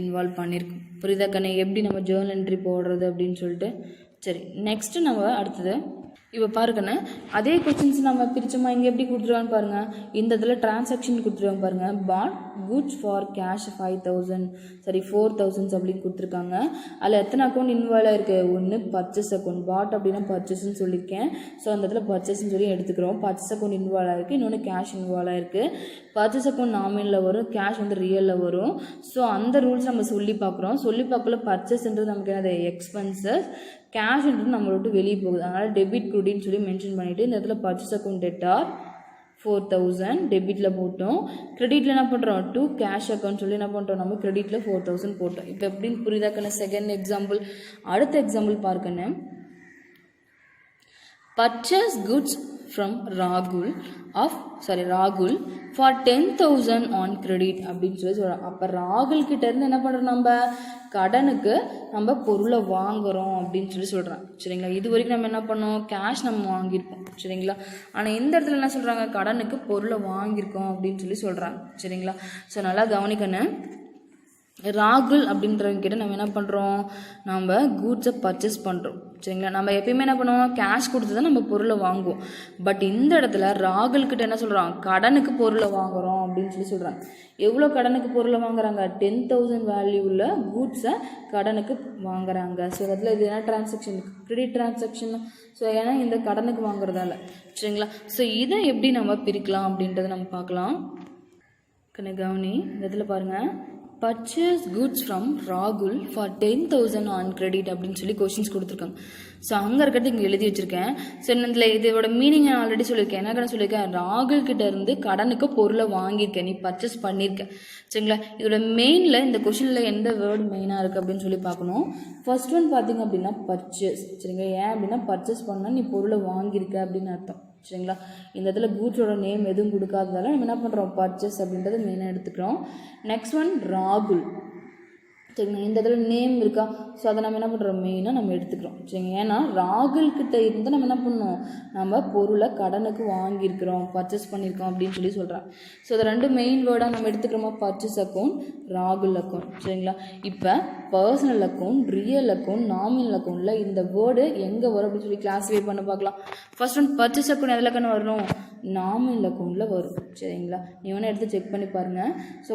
இன்வால்வ் பண்ணியிருக்கோம். புரியுதா கண்ணே, எப்படி நம்ம ஜேர்னல் என்ட்ரி போடுறது அப்படின்னு சொல்லிட்டு. சரி, நெக்ஸ்ட்டு நம்ம அடுத்தது இப்போ பாருங்கண்ணே, அதே கொஸ்டின்ஸ் நம்ம பிரிச்சோமா, இங்கே எப்படி கொடுத்துருவான்னு பாருங்கள். இந்த இதில் டிரான்சாக்ஷன் கொடுத்துருவாங்க பாருங்கள். பாட் குட்ஸ் ஃபார் கேஷ் 5000 4000 அப்படின்னு கொடுத்துருக்காங்க. அதில் எத்தனை அக்கௌண்ட் இன்வால்வ் ஆயிருக்கு, ஒன்று பர்ச்சேஸ் அக்கௌண்ட். பாட் அப்படின்னா பர்ச்சேஸ்ன்னு சொல்லியிருக்கேன். ஸோ அந்த இடத்துல பர்ச்சேஸ்ன்னு சொல்லி எடுத்துக்கிறோம். பர்ச்சேஸ் அக்கௌண்ட் இன்வால்வ் ஆயிருக்கு, இன்னொன்று கேஷ் இன்வால்வ் ஆயிருக்கு. பர்ச்சேஸ் அக்கௌண்ட் நாமினில் வரும், கேஷ் வந்து ரியலில் வரும். ஸோ அந்த ரூல்ஸ் நம்ம சொல்லி பார்க்குறோம். சொல்லி பார்க்கல பர்ச்சேஸ்ன்றது நமக்கு என்னது எக்ஸ்பென்சஸ், கேஷ்ன்றது நம்மளை விட்டு வெளியே போகுது. அதனால் டெபிட் குடின்னு சொல்லி மென்ஷன் பண்ணிவிட்டு இந்த இடத்துல பர்ச்சேஸ் அக்கௌண்ட் டெட்டார் 4000 டெபிட்டில் போட்டோம். கிரெடிட்டில் என்ன பண்ணுறோம், டு கேஷ் அக்கௌண்ட் சொல்லி என்ன பண்ணுறோம், நம்ம கிரெடிட்டில் 4000 போட்டோம். இப்போ எப்படின்னு புரியுதாக்கண்ணே. செகண்ட் எக்ஸாம்பிள், அடுத்த எக்ஸாம்பிள் பார்க்கண்ணே. பர்ச்சேஸ் குட்ஸ் ஃப்ரம் ராகுல் ஃபார் 10,000 ஆன் கிரெடிட் அப்படின்னு சொல்லி சொல்கிறோம். அப்போ ராகுல் கிட்ட இருந்து என்ன பண்ணுறோம், நம்ம கடனுக்கு நம்ம பொருளை வாங்குகிறோம் அப்படின்னு சொல்லி சொல்கிறோம். சரிங்களா, இது வரைக்கும் நம்ம என்ன பண்ணோம், கேஷ் நம்ம வாங்கியிருக்கோம். சரிங்களா, ஆனால் இந்த இடத்துல என்ன சொல்கிறாங்க, கடனுக்கு பொருளை வாங்கியிருக்கோம் அப்படின்னு சொல்லி சொல்கிறாங்க. சரிங்களா, ஸோ நல்லா கவனிக்கணும். ராகுல் அப்படின்றவங்க கிட்ட நம்ம என்ன பண்ணுறோம், நம்ம கூட்ஸை பர்ச்சேஸ் பண்ணுறோம். சரிங்களா, நம்ம எப்பயுமே என்ன பண்ணுவோம், கேஷ் கொடுத்து தான் நம்ம பொருளை வாங்குவோம். பட் இந்த இடத்துல ராகுல் கிட்ட என்ன சொல்கிறோம், கடனுக்கு பொருளை வாங்குகிறோம் அப்படின்னு சொல்லி சொல்கிறாங்க. எவ்வளோ கடனுக்கு பொருளை வாங்குறாங்க, 10,000 வேல்யூவில் கூட்ஸை கடனுக்கு வாங்குறாங்க. ஸோ அதில் இது என்ன டிரான்சாக்ஷன், கிரெடிட் டிரான்சாக்ஷன். ஸோ ஏன்னா இந்த கடனுக்கு வாங்குறதால. சரிங்களா, ஸோ இதை எப்படி நம்ம பிரிக்கலாம் அப்படின்றத நம்ம பார்க்கலாம். கவனி, இந்த இதில் பாருங்கள், பர்ச்சேஸ் குட்ஸ் ஃப்ரம் ராகுல் ஃபார் 10,000 ஆன் கிரெடிட் அப்படின்னு சொல்லி கொஸ்டின்ஸ் கொடுத்துருக்காங்க. ஸோ அங்கே இருக்கிறது இங்கே எழுதி வச்சுருக்கேன். ஸோ இதில் இதோட மீனிங் நான் ஆல்ரெடி சொல்லியிருக்கேன். என்ன சொல்லியிருக்கேன், ராகுல் கிட்ட இருந்து கடனுக்கு பொருளை வாங்கியிருக்கேன், நீ பர்ச்சேஸ் பண்ணியிருக்கேன். சரிங்களா, இதோட மெயினில் இந்த கொஸ்டினில் எந்த வேர்டு மெயினாக இருக்குது அப்படின்னு சொல்லி பார்க்கணும். ஃபர்ஸ்ட் ஒன் பார்த்தீங்க அப்படின்னா பர்ச்சேஸ். சரிங்களா, ஏன் அப்படின்னா பர்ச்சேஸ் பண்ணால் நீ பொருளை வாங்கியிருக்க அப்படின்னு அர்த்தம். சரிங்களா, இந்த இடத்துல கூட்ஸோட நேம் எதுவும் கொடுக்காததால நம்ம என்ன பண்ணுறோம், பர்ச்சேஸ் அப்படின்றத மெயினாக எடுத்துக்கிறோம். நெக்ஸ்ட் ஒன் ராகுல். சரிங்களா, இந்த இடத்துல நேம் இருக்கா, ஸோ அதை நம்ம என்ன பண்ணுறோம், மெயினாக நம்ம எடுத்துக்கிறோம். சரிங்க, ஏன்னா ராகுல் கிட்ட இருந்து நம்ம என்ன பண்ணோம், நம்ம பொருளை கடனுக்கு வாங்கியிருக்கிறோம், பர்ச்சேஸ் பண்ணியிருக்கோம் அப்படின்னு சொல்லி சொல்கிறோம். ஸோ அதை ரெண்டு மெயின் வேர்டாக நம்ம எடுத்துக்கிறோமா, பர்ச்சேஸ் அக்கௌண்ட், ராகுல் அக்கௌண்ட். சரிங்களா, இப்போ personal account, real account, nominal அக்கௌண்ட்டில் இந்த வேர்டு எங்கே வரும் அப்படின்னு சொல்லி கிளாஸிஃபை பண்ண பார்க்கலாம். ஃபர்ஸ்ட் ஒன் பர்ச்சேஸ் அக்கௌண்ட் எதில் கண்ணு வரணும், நாமினல் அக்கௌண்ட்டில் வரும். சரிங்களா, நீ வேணால் எடுத்து செக் பண்ணி பாருங்கள். ஸோ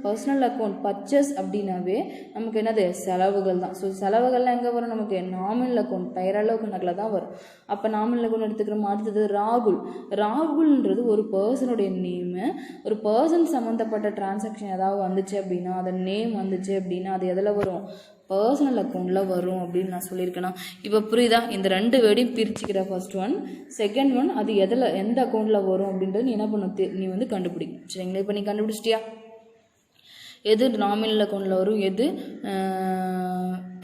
பர்சனல் அக்கௌண்ட் பர்ச்சேஸ் அப்படின்னாவே நமக்கு என்னது செலவுகள் தான். ஸோ செலவுகள்லாம் எங்கே வரும், நமக்கு நாமினல் அக்கௌண்ட் பெயரளவு கணக்கில் தான் வரும். அப்போ நாமினல் அக்கௌண்ட் எடுத்துக்கிறோம். அடுத்தது ராகுல்ன்றது ஒரு பர்சனுடைய நேமு. ஒரு பர்சன் சம்மந்தப்பட்ட டிரான்சாக்ஷன் ஏதாவது வந்துச்சு அப்படின்னா, அதோட நேம் வந்துச்சு அப்படின்னா அது எதில் வரும், பர்சனல் அக்கௌண்ட்டில் வரும் அப்படின்னு நான் சொல்லியிருக்கேன்னா. இப்போ புரியுதா, இந்த ரெண்டு வேர்டையும் பிரிச்சுக்கிற. ஃபர்ஸ்ட் ஒன், செகண்ட் ஒன், அது எந்த அக்கௌண்ட்டில் வரும் அப்படின்றது நீ என்ன பண்ண, நீ வந்து கண்டுபிடிக்கும். சரிங்களா, இப்போ நீ கண்டுபிடிச்சிட்டியா, எது நாமினல் அக்கௌண்ட்டில் வரும், எது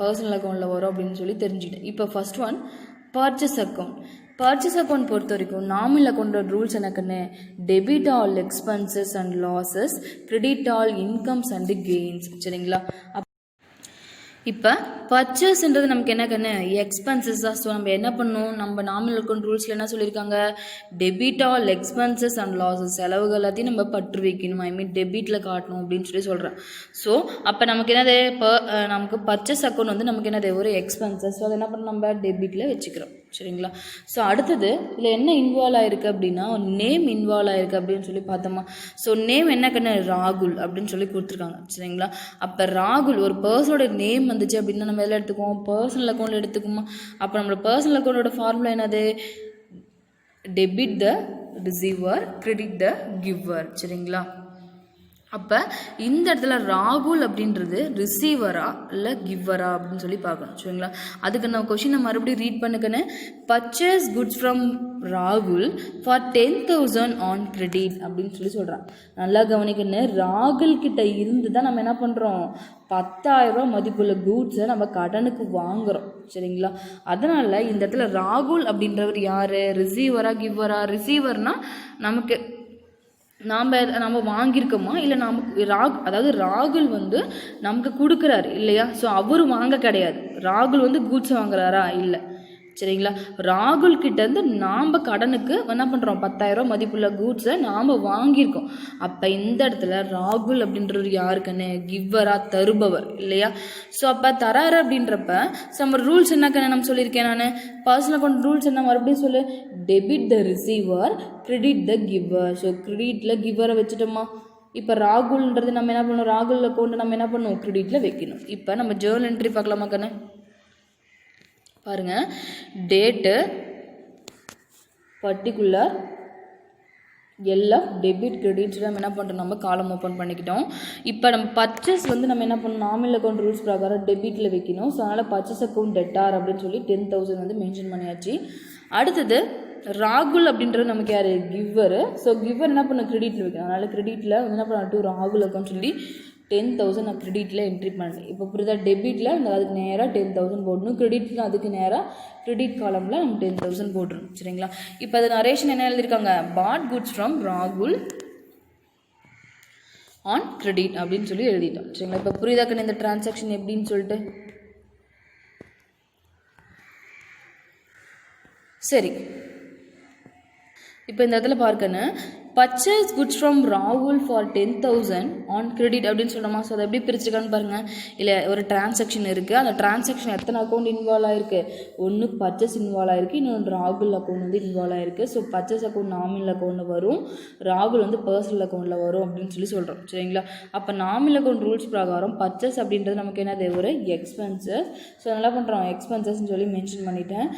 பர்சனல் அக்கௌண்ட்டில் வரும் அப்படின்னு சொல்லி தெரிஞ்சுக்கிட்டேன். இப்போ first one purchase account. Purchase account பொறுத்த வரைக்கும் நாமினல் அக்கௌண்ட்டோட ரூல்ஸ் எனக்குன்னு, debit all expenses and losses, credit all incomes and gains. சரிங்களா, இப்போ பர்ச்சேஸ்ன்றது நமக்கு என்ன கண்ணு, எக்ஸ்பென்சஸ் தான். ஸோ நம்ம என்ன பண்ணணும், நம்ம நாமினல் அக்கௌண்ட் ரூல்ஸில் என்ன சொல்லியிருக்காங்க, debit all expenses and losses, செலவுகள் எல்லாத்தையும் நம்ம பற்று வைக்கணும், ஐ மீன் டெபிட்டில் காட்டணும் அப்படின்னு சொல்லி சொல்கிறேன். ஸோ அப்போ நமக்கு என்னது, நமக்கு பர்ச்சேஸ் அக்கௌண்ட் வந்து நமக்கு என்னது ஒரு எக்ஸ்பென்சஸ். ஸோ அதை என்ன பண்ணணும், நம்ம டெபிட்டில் வச்சுக்கிறோம். சரிங்களா, ஸோ அடுத்தது இதில் என்ன இன்வால்வ் ஆகிருக்கு அப்படின்னா, நேம் இன்வால்வ் ஆகிருக்கு அப்படின்னு சொல்லி பார்த்தோமா. ஸோ நேம் என்ன கண்ணு, ராகுல் அப்படின்னு சொல்லி கொடுத்துருக்காங்க. சரிங்களா, அப்போ ராகுல் ஒரு பர்சனோட நேம் வந்துச்சு அப்படின்னா நம்ம எதில் எடுத்துக்குவோம், பர்சனல் அக்கௌண்ட்டில் எடுத்துக்குமா. அப்போ நம்மளோட பர்சனல் அக்கௌண்ட்டோட ஃபார்முலா என்னது, debit the receiver, credit the giver. சரிங்களா, அப்போ இந்த இடத்துல ராகுல் அப்படின்றது ரிசீவரா இல்லை கிவ்வரா அப்படின்னு சொல்லி பார்க்கணும் சரிங்களா. அதுக்கு நான் கொஷினை மறுபடியும் ரீட் பண்ணுக்கன்னு, பர்ச்சேஸ் குட்ஸ் ஃப்ரம் ராகுல் ஃபார் 10,000 ஆன் கிரெடிட் அப்படின்னு சொல்லி சொல்கிறான். நல்லா கவனிக்கணும், ராகுல் கிட்ட இருந்து தான் நம்ம என்ன பண்ணுறோம், 10,000 மதிப்புள்ள கூட்ஸை நம்ம கடனுக்கு வாங்குகிறோம் சரிங்களா. அதனால் இந்த இடத்துல ராகுல் அப்படின்றவர் யார், ரிசீவரா கிவ்வரா? ரிசீவர்னால் நமக்கு நம்ம வாங்கியிருக்கோமா இல்லை நமக்கு அதாவது ராகுல் வந்து நமக்கு கொடுக்குறாரு இல்லையா. ஸோ அவர் வாங்க கிடையாது, ராகுல் வந்து கூட்ஸை வாங்குறாரா இல்லை சரிங்களா. ராகுல் கிட்டேருந்து நாம் கடனுக்கு என்ன பண்ணுறோம், 10,000 மதிப்புள்ள கூட்ஸை நாம் வாங்கியிருக்கோம். அப்போ இந்த இடத்துல ராகுல் அப்படின்றது யாருக்குன்னு, கிவ்வரா, தருபவர் இல்லையா. ஸோ அப்போ தராரு அப்படின்றப்ப நம்ம ரூல்ஸ் என்னக்கன்னு நம்ம சொல்லியிருக்கேன் நான், பர்சனல் அக்கௌண்ட் ரூல்ஸ் என்ன மறுபடியும் சொல்லு, debit the receiver, credit the giver. So கிரெடிட்டில் கிவரை வச்சுட்டோமா. இப்போ ராகுல்ன்றது நம்ம என்ன பண்ணணும், ராகுல் அக்கௌண்ட் நம்ம என்ன பண்ணணும், கிரெடிட்டில் வைக்கணும். இப்போ நம்ம ஜேர்னல் என்ட்ரி பார்க்கலாமா கண்ணு, பாருங்கள். டேட்டு, பர்டிகுலர், எல்லாம் டெபிட் கிரெடிட் நம்ம என்ன பண்ணுறோம், நம்ம காலம் ஓப்பன் பண்ணிக்கிட்டோம். இப்போ நம்ம பர்ச்சேஸ் வந்து நம்ம என்ன பண்ணணும், நாமினல் அக்கௌண்ட் ரூல்ஸ் பிரகாரம் டெபிட்டில் வைக்கணும். ஸோ அதனால் பர்ச்சேஸ் அக்கௌண்ட் டெட்டார் அப்படின்னு சொல்லி 10,000 வந்து மென்ஷன் பண்ணியாச்சு. அடுத்தது ராகுல் அப்படின்றது நமக்கு யார், கிவ்வர். ஸோ கிவ்வர் என்ன பண்ண, கிரெடிட்டில் வைக்கணும். அதனால் கிரெடிட்டில் வந்து என்ன பண்ண, ராகுல் அக்கௌண்ட் சொல்லி 10,000 நான் கிரெடிட்டில் என்ட்ரி பண்ணேன். இப்போ புரியுதா, டெபிட்டில் அதுக்கு நேராக 10,000 போடணும், கிரெடிட்டில் அதுக்கு நேராக கிரெடிட் காலமில் நம்ம 10,000 போட்டுருணும் சரிங்களா. இப்போ அது நரேஷன் என்ன எழுதியிருக்காங்க, பாட் குட்ஸ் ஃப்ரம் ராகுல் ஆன் கிரெடிட் அப்படின்னு சொல்லி எழுதிட்டோம் சரிங்களா. இப்போ புரியுதாக்கன்னு இந்த டிரான்சாக்ஷன் எப்படின்னு சொல்லிட்டு. சரி, இப்போ இந்த இடத்துல பார்க்கணும், பர்ச்சேஸ் குட்ஸ் ஃப்ரம் ராகுல் ஃபார் 10,000 ஆன் கிரெடிட் அப்படின்னு சொன்னோமா. ஸோ அதை எப்படி பிரிச்சிருக்கான்னு பாருங்கள். இல்லை ஒரு டிரான்சாக்ஷன் இருக்குது, அந்த டிரான்சாக்ஷன் எத்தனை அக்கௌண்ட் இன்வால்வ் ஆகிருக்கு, ஒன்று பர்ச்சேஸ் இன்வால்வ் ஆகிருக்கு, இன்னொன்று ராகுல் அக்கௌண்ட் வந்து இன்வால்வ் ஆகிருக்கு. ஸோ பர்ச்சேஸ் அக்கௌண்ட் நாமினல் அக்கௌண்ட்டில் வரும், ராகுல் வந்து பர்சனல் அக்கௌண்ட்டில் வரும் அப்படின்னு சொல்லி சொல்கிறோம் சரிங்களா. அப்போ நாமினல் அக்கௌண்ட் ரூல்ஸ் பிரகாரம் பர்ச்சேஸ் அப்படின்றது நமக்கு என்னது, ஒரு எக்ஸ்பென்சஸ். ஸோ நல்லா பண்ணுறோம், எக்ஸ்பென்சஸ்ன்னு சொல்லி மென்ஷன் பண்ணிட்டேன்.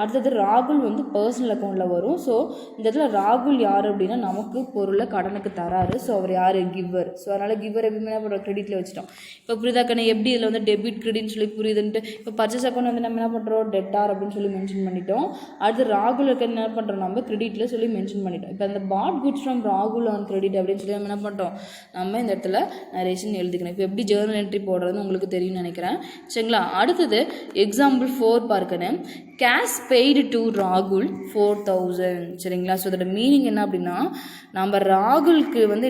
அடுத்தது ராகுல் வந்து பர்சனல் அக்கௌண்ட்டில் வரும். ஸோ இந்த இடத்துல ராகுல் யார் அப்படின்னா நமக்கு பொருளை கடனுக்கு தராரு. ஸோ அவர் யார், கிவர். ஸோ அதனால் கிவர் எப்பவுமே என்ன பண்ணுறோம், கிரெடிட்டில் வச்சுட்டோம். இப்போ புரியுதாக்கண்ணே எப்படி இதில் வந்து டெபிட் கிரெடிட்னு சொல்லி புரியுதுன்ட்டு. இப்போ பர்ச்சேஸ் அக்கௌண்ட் வந்து நம்ம என்ன பண்ணுறோம், டெட்டார் அப்படின்னு சொல்லி மென்ஷன் பண்ணிட்டோம். அடுத்து ராகுலுக்கு என்ன பண்ணுறோம், நம்ம கிரெடிட்டில் சொல்லி மென்ஷன் பண்ணிட்டோம். இப்போ அந்த பாட் குட்ஸ் ஃப்ரம் ராகுல் ஆன் கிரெடிட் அப்படின்னு சொல்லி நம்ம என்ன பண்ணுறோம், நம்ம இந்த இடத்துல நரேஷன் எழுதிக்கணும். இப்போ எப்படி ஜேர்னல் என்ட்ரி போடுறதுன்னு உங்களுக்கு தெரியும்னு நினைக்கிறேன் சரிங்களா. அடுத்தது எக்ஸாம்பிள் 4 பார்க்கணும். கேஷ் பெய்டு டு ராகுல் 4,000 சரிங்களா. ஸோ அதோட மீனிங் என்ன அப்படின்னா, நம்ம ராகுலுக்கு வந்து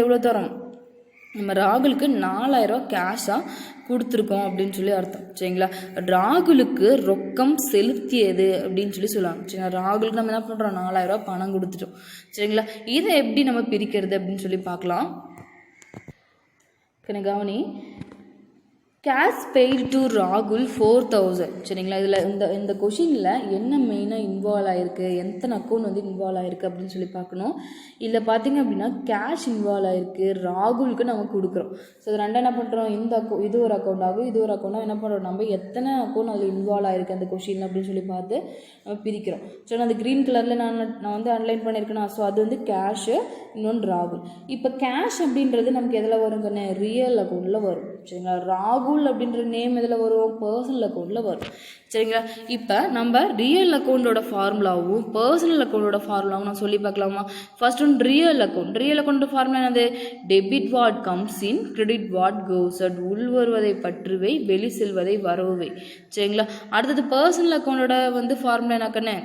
எவ்வளோ தரோம், நம்ம ராகுலுக்கு 4,000 கேஷாக கொடுத்துருக்கோம் அப்படின்னு சொல்லி அர்த்தம் சரிங்களா. ராகுலுக்கு ரொக்கம் செலுத்தியது அப்படின்னு சொல்லி சொல்லுவாங்க சரிங்களா. ராகுலுக்கு நம்ம என்ன பண்ணுறோம், 4,000 பணம் கொடுத்துட்டோம் சரிங்களா. இதை எப்படி நம்ம பிரிக்கிறது அப்படின்னு சொல்லி பார்க்கலாம். கவனி, கேஷ் பெய்டு டு ராகுல் 4,000 சரிங்களா. இதில் இந்த கொஷினில் என்ன மெயினாக இன்வால்வ் ஆகிருக்கு, எத்தனை அக்கௌண்ட் வந்து இன்வால்வ் ஆகிருக்கு அப்படின்னு சொல்லி பார்க்கணும். இதில் பார்த்திங்க அப்படின்னா கேஷ் இன்வால்வ் ஆகிருக்கு, ராகுலுக்கு நம்ம கொடுக்குறோம். ஸோ இது ரெண்டும் என்ன பண்ணுறோம், இது ஒரு அக்கௌண்ட் ஆகும், இது ஒரு அக்கௌண்ட்டாக என்ன பண்ணுறோம், நம்ம எத்தனை அக்கௌண்ட் அதில் இன்வால்வ் ஆகிருக்கு அந்த கொஷினில் அப்படின்னு சொல்லி பார்த்து நம்ம பிரிக்கிறோம். ஸோ நான் அந்த க்ரீன் கலரில் நான் வந்து அன்லைன் பண்ணியிருக்கேன்னா, ஸோ அது வந்து கேஷு, இன்னொன்று ராகுல். இப்போ கேஷ் அப்படின்றது நமக்கு எதில் வருங்கன்னு, ரியல் அக்கௌண்ட்டில் வரும் சரிங்களா. ராகுல் அப்படின்ற நேம் எதில் வரும், பர்சனல் அக்கௌண்ட்டில் வரும் சரிங்களா. இப்போ நம்ம ரியல் அக்கௌண்ட்டோட ஃபார்முலாவும் பர்சனல் அக்கௌண்ட்டோட ஃபார்முலாவும் நான் சொல்லி பார்க்கலாமா. First one real account formula என்னது, debit what comes in, credit what goes out. உள் வருவதை பற்றுவை, வெளி செல்வதை வரவுவை சரிங்களா. அடுத்தது பர்சனல் அக்கௌண்ட்டோட வந்து ஃபார்முலா என்னக்கண்ணே,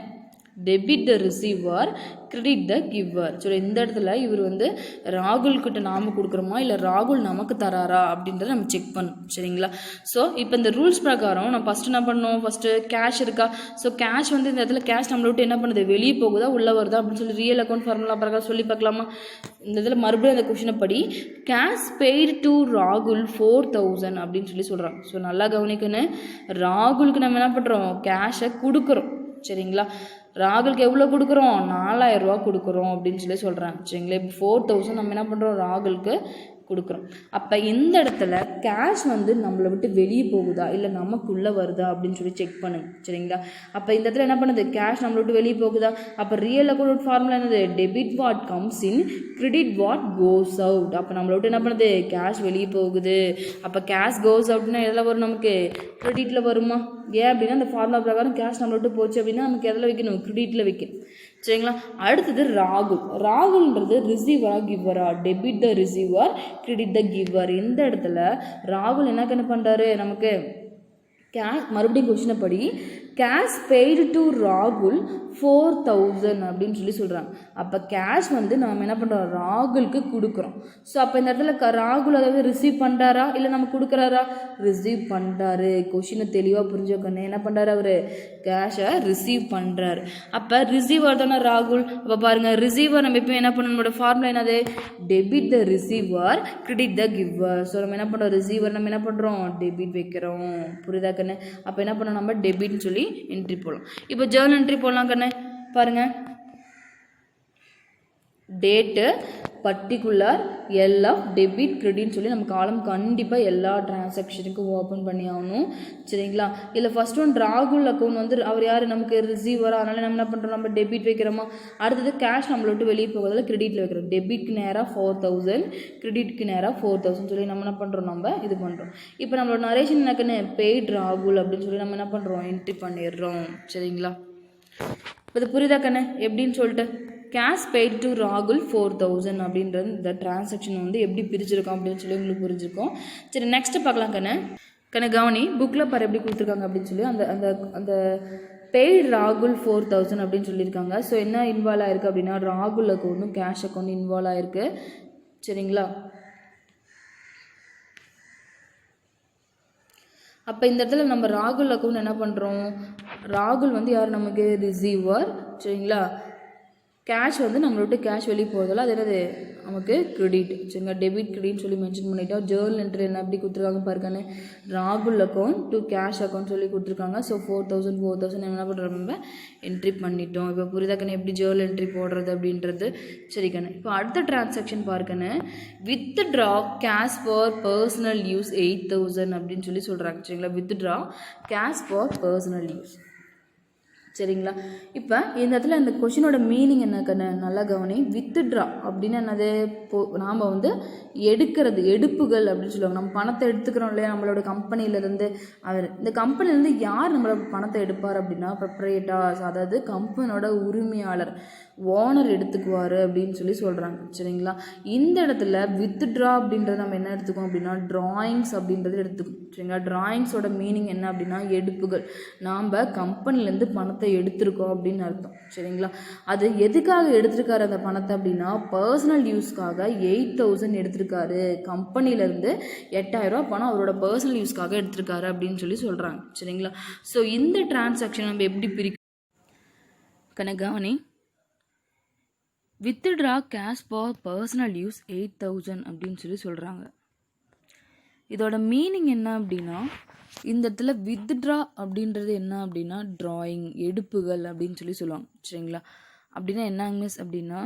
debit the receiver, credit the giver. So இந்த இடத்துல இவர் வந்து ராகுல்கிட்ட நாம் கொடுக்குறோமா இல்லை ராகுல் நமக்கு தராரா அப்படின்றத நம்ம செக் பண்ணணும் சரிங்களா. ஸோ இப்போ இந்த ரூல்ஸ் பிரகாரம் நம்ம ஃபஸ்ட்டு என்ன பண்ணணும், ஃபஸ்ட்டு கேஷ் இருக்கா. ஸோ கேஷ் வந்து இந்த இடத்துல கேஷ் நம்மளை விட்டு என்ன பண்ணுது, வெளியே போகுதா உள்ளே வருதா அப்படின்னு சொல்லி ரியல் அக்கௌண்ட் ஃபார்முலா பிரகாரம் சொல்லி பார்க்கலாமா. இந்த இதில் மறுபடியும் அந்த கொஷினை படி, கேஷ் பெய்டு டு ராகுல் 4,000 அப்படின்னு சொல்லி சொல்கிறாங்க. ஸோ நல்லா கவனிக்கணும், ராகுலுக்கு நம்ம என்ன பண்ணுறோம், கேஷை கொடுக்குறோம் சரிங்களா. ராகுலுக்கு எவ்வளோ கொடுக்குறோம், 4,000 ரூபா கொடுக்குறோம் அப்படின்னு சொல்லி சொல்கிறாங்க சரிங்களா. இப்போ 4,000 நம்ம என்ன பண்ணுறோம், ராகுலுக்கு கொடுக்குறோம். அப்போ இந்த இடத்துல கேஷ் வந்து நம்மளை விட்டு வெளியே போகுதா இல்லை நமக்குள்ளே வருதா அப்படின்னு சொல்லி செக் பண்ணுங்க. சரிங்களா? அப்போ இந்த இடத்துல என்ன பண்ணுது, கேஷ் நம்மளை விட்டு வெளியே போகுதா. அப்போ ரியல் அக்கௌண்ட் ஃபார்முலா என்னது, debit what comes in credit what goes out. அப்போ நம்மளை விட்டு என்ன பண்ணுது, கேஷ் வெளியே போகுது. அப்போ கேஷ் கோஸ் அவுட்னா எதில் வரும், நமக்கு கிரெடிட்டில் வருமா. ஏன் அப்படின்னா அந்த ஃபார்முலா பிரகாரம் கேஷ் நம்மளை விட்டு போச்சு அப்படின்னா நமக்கு எதில் வைக்கணும், கிரெடிட்டில் வைக்கணும். சரிங்களா? அடுத்தது ராகுல். ராகுல்ன்றது ரிசீவரா கிவரா, debit the receiver credit the giver. இந்த இடத்துல ராகுல் என்ன பண்ணுறாரு, நமக்கு கேஷ், மறுபடியும் கொஸ்டினை படி, கேஷ் பெய்டு டு ராகுல் 4000 அப்படின்னு சொல்லி சொல்கிறாங்க. அப்போ கேஷ் வந்து நம்ம என்ன பண்ணுறோம், ராகுலுக்கு கொடுக்குறோம். ஸோ அப்போ இந்த இடத்துல ராகுல் அதாவது ரிசீவ் பண்ணுறாரா இல்லை நம்ம கொடுக்குறாரா, ரிசீவ் பண்ணுறாரு. கொஷினை தெளிவாக புரிஞ்சுக்கணும். என்ன பண்ணுறாரு, அவர் கேஷை ரிசீவ் பண்ணுறாரு. அப்போ ரிசீவர் தானே ராகுல். அப்போ பாருங்கள், ரிசீவர் நம்ம இப்போ என்ன பண்ணணும், நம்மளோட ஃபார்முலா என்னது, debit the receiver credit the giver. So நம்ம என்ன பண்ணுறோம், ரிசீவர் நம்ம என்ன பண்ணுறோம், டெபிட் வைக்கிறோம். புரியுதா கண்ணு? அப்போ என்ன பண்ணோம், நம்ம டெபிட்னு சொல்லி என்ட்ரி போடலாம். இப்போ ஜேர்னல் என்ட்ரி போடலாம் கண்ணு. பாருங்க, டேட்டு, பர்டிகுலர், எல்எஃப், டெபிட், கிரெடிட்னு சொல்லி நம்ம காலம் கண்டிப்பாக எல்லா டிரான்சாக்ஷனுக்கும் ஓப்பன் பண்ணி ஆகணும். சரிங்களா? இல்லை ஃபர்ஸ்ட் ஒன் ராகுல் அக்கௌண்ட் வந்து அவர் யார், நமக்கு ரிசீவரா, அதனால நம்ம என்ன பண்ணுறோம், நம்ம டெபிட் வைக்கிறோமா. அடுத்தது கேஷ் நம்மளை விட்டு வெளியே போகிறதால கிரெடிட்டில் வைக்கிறோம். டெபிட்க்கு நேராக 4000, கிரெடிட்க்கு நேராக 4000 சொல்லி நம்ம என்ன பண்ணுறோம், நம்ம இது பண்ணுறோம். இப்போ நம்மளோட நரேஷன் என்னக்குன்னு பெய்ட் ராகுல் அப்படின்னு சொல்லி நம்ம என்ன பண்ணுறோம், என்ட்ரி பண்ணிடுறோம். சரிங்களா? இப்போ இது புரியுதா கண்ணு எப்படின்னு சொல்லிட்டு. கேஷ் பெய்டு டு ராகுல் 4000 அப்படின்றது இந்த டிரான்சாக்ஷன் வந்து எப்படி பிரிச்சிருக்கோம் அப்படின்னு சொல்லி உங்களுக்கு புரிஞ்சிருக்கும். சரி, நெக்ஸ்ட் பார்க்கலாம் கண்ணு கவனி. புக்கில் பாரு எப்படி கொடுத்துருக்காங்க அப்படின்னு சொல்லி அந்த அந்த அந்த பெய்டு ராகுல் 4000 அப்படின்னு சொல்லியிருக்காங்க. ஸோ என்ன இன்வால்வ் ஆயிருக்கு அப்படின்னா ராகுல் அக்கௌண்ட்டும் கேஷ் அக்கௌண்ட் இன்வால்வ் ஆயிருக்கு. சரிங்களா? அப்போ இந்த இடத்துல நம்ம ராகுல் அக்கௌண்ட் என்ன பண்ணுறோம், ராகுல் வந்து யார், நமக்கு ரிசீவர். சரிங்களா? கேஷ் வந்து நம்மளோட கேஷ் வெளியே போகிறதால அது என்னது, நமக்கு கிரெடிட். சரிங்களா? டெபிட் கிரெடிட்னு சொல்லி மென்ஷன் பண்ணிட்டோம். ஜேர்னல் என்ட்ரி என்ன எப்படி கொடுத்துருக்காங்க பாருக்கானே, ராகுல் அக்கௌண்ட் டு கேஷ் அக்கௌண்ட் சொல்லி கொடுத்துருக்காங்க. ஸோ 4000 என்ன பண்ணுறோம், நம்ம என்ட்ரி பண்ணிட்டோம். இப்போ புரியுதாக்கண்ணே எப்படி ஜேர்னல் என்ட்ரி போடுறது அப்படின்றது. சரிக்கண்ணே, இப்போ அடுத்த டிரான்சாக்ஷன் பார்க்கண்ணே, withdraw cash for personal use 8000 அப்படின்னு சொல்லி சொல்கிறாங்க. சரிங்களா? Withdraw cash for personal use. சரிங்களா? இப்போ இந்த இடத்துல இந்த கொஷினோட மீனிங் என்னக்கண்ணே நல்லா கவனி. வித்ட்ரா அப்படின்னு என்னது, நாம் வந்து எடுக்கிறது, எடுப்புகள் அப்படின்னு சொல்லுவாங்க. நம்ம பணத்தை எடுத்துக்கிறோம் இல்லையா நம்மளோட கம்பெனிலேருந்து. அவர் இந்த கம்பெனிலேருந்து யார் நம்மளோட பணத்தை எடுப்பார் அப்படின்னா ப்ரொப்ரைட்டர்ஸ், அதாவது கம்பெனியோட உரிமையாளர், ஓனர் எடுத்துக்குவார் அப்படின்னு சொல்லி சொல்கிறாங்க. சரிங்களா? இந்த இடத்துல வித்ட்ரா அப்படின்றது நம்ம என்ன எடுத்துக்கோம் அப்படின்னா டிராயிங்ஸ் அப்படின்றது எடுத்துக்கோம். சரிங்களா? டிராயிங்ஸோட மீனிங் என்ன அப்படின்னா எடுப்புகள். நாம் கம்பெனிலேருந்து பணத்தை எடுத்திருக்கோம் அப்படின்னு அர்த்தம். சரிங்களா? அது எதுக்காக எடுத்திருக்காரு அந்த பணத்தை அப்படின்னா பர்சனல் யூஸ்க்காக 8000 எடுத்திருக்காரு. கம்பெனிலேருந்து 8000 பணம் அவரோட பர்சனல் யூஸ்க்காக எடுத்திருக்காரு அப்படின்னு சொல்லி சொல்கிறாங்க. சரிங்களா? ஸோ இந்த டிரான்சாக்ஷன் நம்ம எப்படி பிரிக்கணும் கவனி. Withdraw cash for personal use 8000 அப்படின்னு சொல்லி சொல்கிறாங்க. இதோட மீனிங் என்ன அப்படின்னா இந்த இடத்துல வித்ட்ரா அப்படின்றது என்ன அப்படின்னா டிராயிங், எடுப்புகள் அப்படின்னு சொல்லி சொல்லுவாங்க. சரிங்களா? அப்படின்னா என்ன மிஸ் அப்படின்னா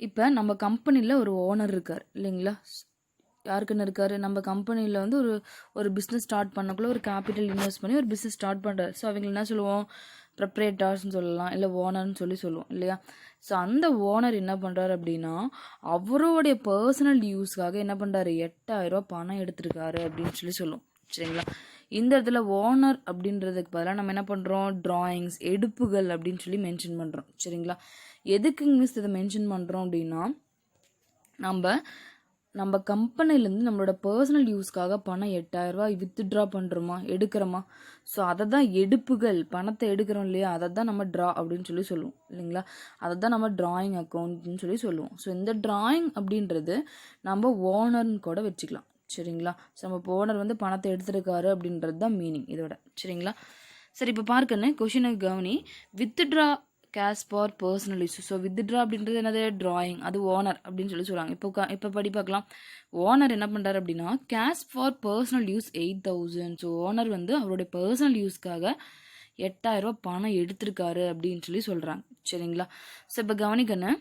இப்போ நம்ம கம்பெனியில் ஒரு ஓனர் இருக்கார் இல்லைங்களா? யாருக்குன்னு இருக்கார், நம்ம கம்பெனியில் வந்து ஒரு பிஸ்னஸ் ஸ்டார்ட் பண்ணக்குள்ள ஒரு கேபிட்டல் இன்வெஸ்ட் பண்ணி ஒரு பிஸ்னஸ் ஸ்டார்ட் பண்ணுறாரு. ஸோ அவங்களை என்ன சொல்லுவோம், ப்ரொப்ரைட்டர்ஸ்னு சொல்லலாம், இல்லை ஓனர்னு சொல்லுவோம் இல்லையா? ஸோ அந்த ஓனர் என்ன பண்ணுறாரு அப்படின்னா அவருடைய பர்சனல் யூஸ்க்காக என்ன பண்ணுறாரு, 8000 பணம் எடுத்திருக்காரு அப்படின்னு சொல்லி சொல்லுவோம். சரிங்களா? இந்த இடத்துல ஓனர் அப்படின்றதுக்கு பதிலாக நம்ம என்ன பண்ணுறோம், டிராயிங்ஸ், எடுப்புகள் அப்படின்னு சொல்லி மென்ஷன் பண்ணுறோம். சரிங்களா? எதுக்கு மிஸ் இதை மென்ஷன் பண்ணுறோம் அப்படின்னா நம்ம கம்பெனிலேருந்து நம்மளோட பர்சனல் யூஸ்க்காக பணம் 8000 வித்ட்ரா பண்ணுறோமா, எடுக்கிறோமா. ஸோ அதை தான் எடுப்புகள், பணத்தை எடுக்கிறோம் இல்லையா, அதை தான் நம்ம ட்ரா அப்படின்னு சொல்லி சொல்லுவோம் இல்லைங்களா? அதை தான் நம்ம டிராயிங் அக்கௌண்ட்னு சொல்லி சொல்லுவோம். ஸோ இந்த டிராயிங் அப்படின்றது நம்ம ஓனர்னு கூட வச்சுக்கலாம். சரிங்களா? ஸோ நம்ம ஓனர் வந்து பணத்தை எடுத்துருக்காரு அப்படின்றது தான் மீனிங் இதோட. சரிங்களா? சரி, இப்போ பார்க்கணும் கொஷினுக்கு கவனி. Withdraw cash for personal use. So withdraw அப்படின்றது என்னது, டிராயிங், அது ஓனர் அப்படின்னு சொல்லி சொல்லுவாங்க. இப்போ படி பார்க்கலாம். ஓனர் என்ன பண்ணுறாரு அப்படின்னா cash for personal use 8000. So owner வந்து அவருடைய பர்சனல் யூஸ்க்காக 8000 பணம் எடுத்திருக்காரு அப்படின்னு சொல்லி சொல்கிறாங்க. சரிங்களா? ஸோ இப்போ கவனிக்கணும்,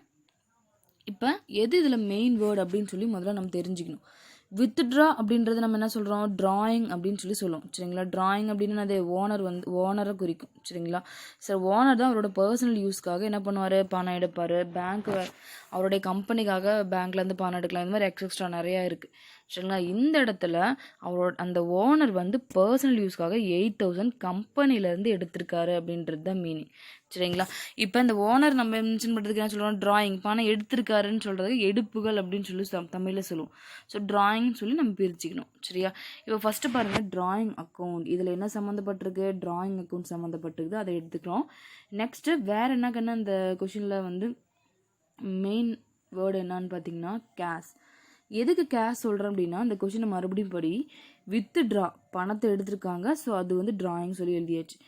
இப்போ எது இதில் மெயின் வேர்டு அப்படின்னு சொல்லி முதல்ல நம்ம தெரிஞ்சுக்கணும். வித்ட்ரா அப்படின்றது நம்ம என்ன சொல்கிறோம், ட்ராயிங் அப்படின்னு சொல்லி சொல்லுவோம் சரிங்களா. ட்ராயிங் அப்படின்னு அது ஓனரை குறிக்கும் சரிங்களா. சார் ஓனர் தான் அவரோட பர்சனல் யூஸ்க்காக என்ன பண்ணுவார், பணம் எடுப்பார். பேங்க்கு அவருடைய கம்பெனிக்காக பேங்க்லேருந்து பணம் எடுக்கலாம். இந்த மாதிரி எக்ஸ்ட்ரா நிறையா இருக்குது சரிங்களா. இந்த இடத்துல அவரோட அந்த ஓனர் வந்து பர்சனல் யூஸ்க்காக 8,000 கம்பெனிலேருந்து எடுத்திருக்காரு அப்படின்றது தான் மீனிங் சரிங்களா. இப்போ இந்த ஓனர் நம்ம மென்ஷன் பண்ணுறதுக்கு என்ன சொல்கிறோம், ட்ராயிங் பணம் எடுத்திருக்காருன்னு சொல்கிறதுக்கு எடுப்புகள் அப்படின்னு சொல்லி தமிழில் சொல்லுவோம். ஸோ ட்ராயிங்னு சொல்லி நம்ம பிரிச்சுக்கணும் சரியா. இப்போ ஃபஸ்ட்டு பாருங்கள், ட்ராயிங் அக்கௌண்ட் இதில் என்ன சம்மந்தப்பட்டிருக்கு, ட்ராயிங் அக்கௌண்ட் சம்மந்தப்பட்டிருக்கு, அதை எடுத்துக்கிறோம். நெக்ஸ்ட்டு வேறு என்ன கண்ணு அந்த கொஷினில் வந்து மெயின் வேர்டு என்னான்னு பார்த்தீங்கன்னா கேஷ். எதுக்கு கேஷ் சொல்கிறேன் அப்படின்னா, அந்த கொஷினை மறுபடியும் படி. வித்ட்ரா பணத்தை எடுத்திருக்காங்க, ஸோ அது வந்து ட்ராயிங் சொல்லி எழுதியாச்சு.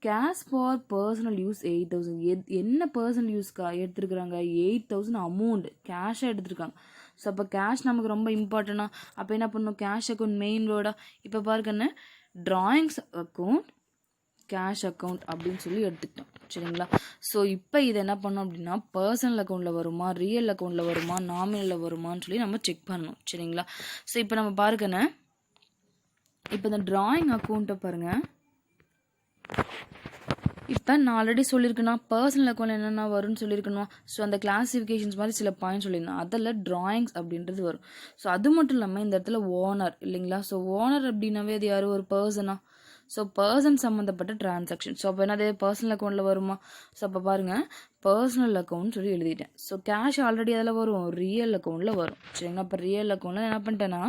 Cash for personal use 8,000. என்ன பர்சனல் யூஸ்க்கா எடுத்துருக்குறாங்க, 8,000 அமௌண்ட் கேஷாக எடுத்துருக்காங்க. ஸோ அப்போ கேஷ் நமக்கு ரொம்ப இம்பார்ட்டனா. அப்போ என்ன பண்ணணும், கேஷ் அக்கௌண்ட் மெயின் வேர்டா. இப்போ பாருங்கன்னு ட்ராயிங்ஸ் அக்கௌண்ட் கேஷ் அக்கௌண்ட் அப்படின்னு சொல்லி எடுத்துக்கிட்டோம் சரிங்களா. ஸோ இப்போ இதை என்ன பண்ணோம் அப்படின்னா, பர்சனல் அக்கௌண்ட்டில் வருமா, ரியல் அக்கௌண்ட்டில் வருமா, நாமினலில் வருமானு சொல்லி நம்ம செக் பண்ணணும் சரிங்களா. ஸோ இப்போ நம்ம பாருங்கண்ணே, இப்போ இந்த ட்ராயிங் அக்கௌண்ட்டை பாருங்கள். இப்போ நான் ஆல்ரெடி சொல்லியிருக்கேன்னா பர்சனல் அக்கௌண்ட் என்னென்ன வரும்னு சொல்லியிருக்கணும். ஸோ அந்த கிளாஸிஃபிகேஷன்ஸ் மாதிரி சில பாயிண்ட் சொல்லியிருந்தேன், அதில் ட்ராயிங்ஸ் அப்படின்றது வரும். ஸோ அது மட்டும் இல்லாமல் இந்த இடத்துல ஓனர் இல்லைங்களா. ஸோ ஓனர் அப்படின்னாவே அது யார், ஒரு பர்சனா. ஸோ பர்சன் சம்மந்தப்பட்ட டிரான்சாக்ஷன். ஸோ அப்போ என்னது பர்சனல் அக்கௌண்ட்டில் வருமா. ஸோ அப்போ பாருங்கள், பர்சனல் அக்கௌண்ட் சொல்லி எழுதிட்டேன். ஸோ கேஷ் ஆல்ரெடி அதில் வரும், ரியல் அக்கௌண்ட்டில் வரும் சரிங்களா. இப்போ ரியல் அக்கௌண்ட்டில் என்ன பண்ணிட்டேன்னா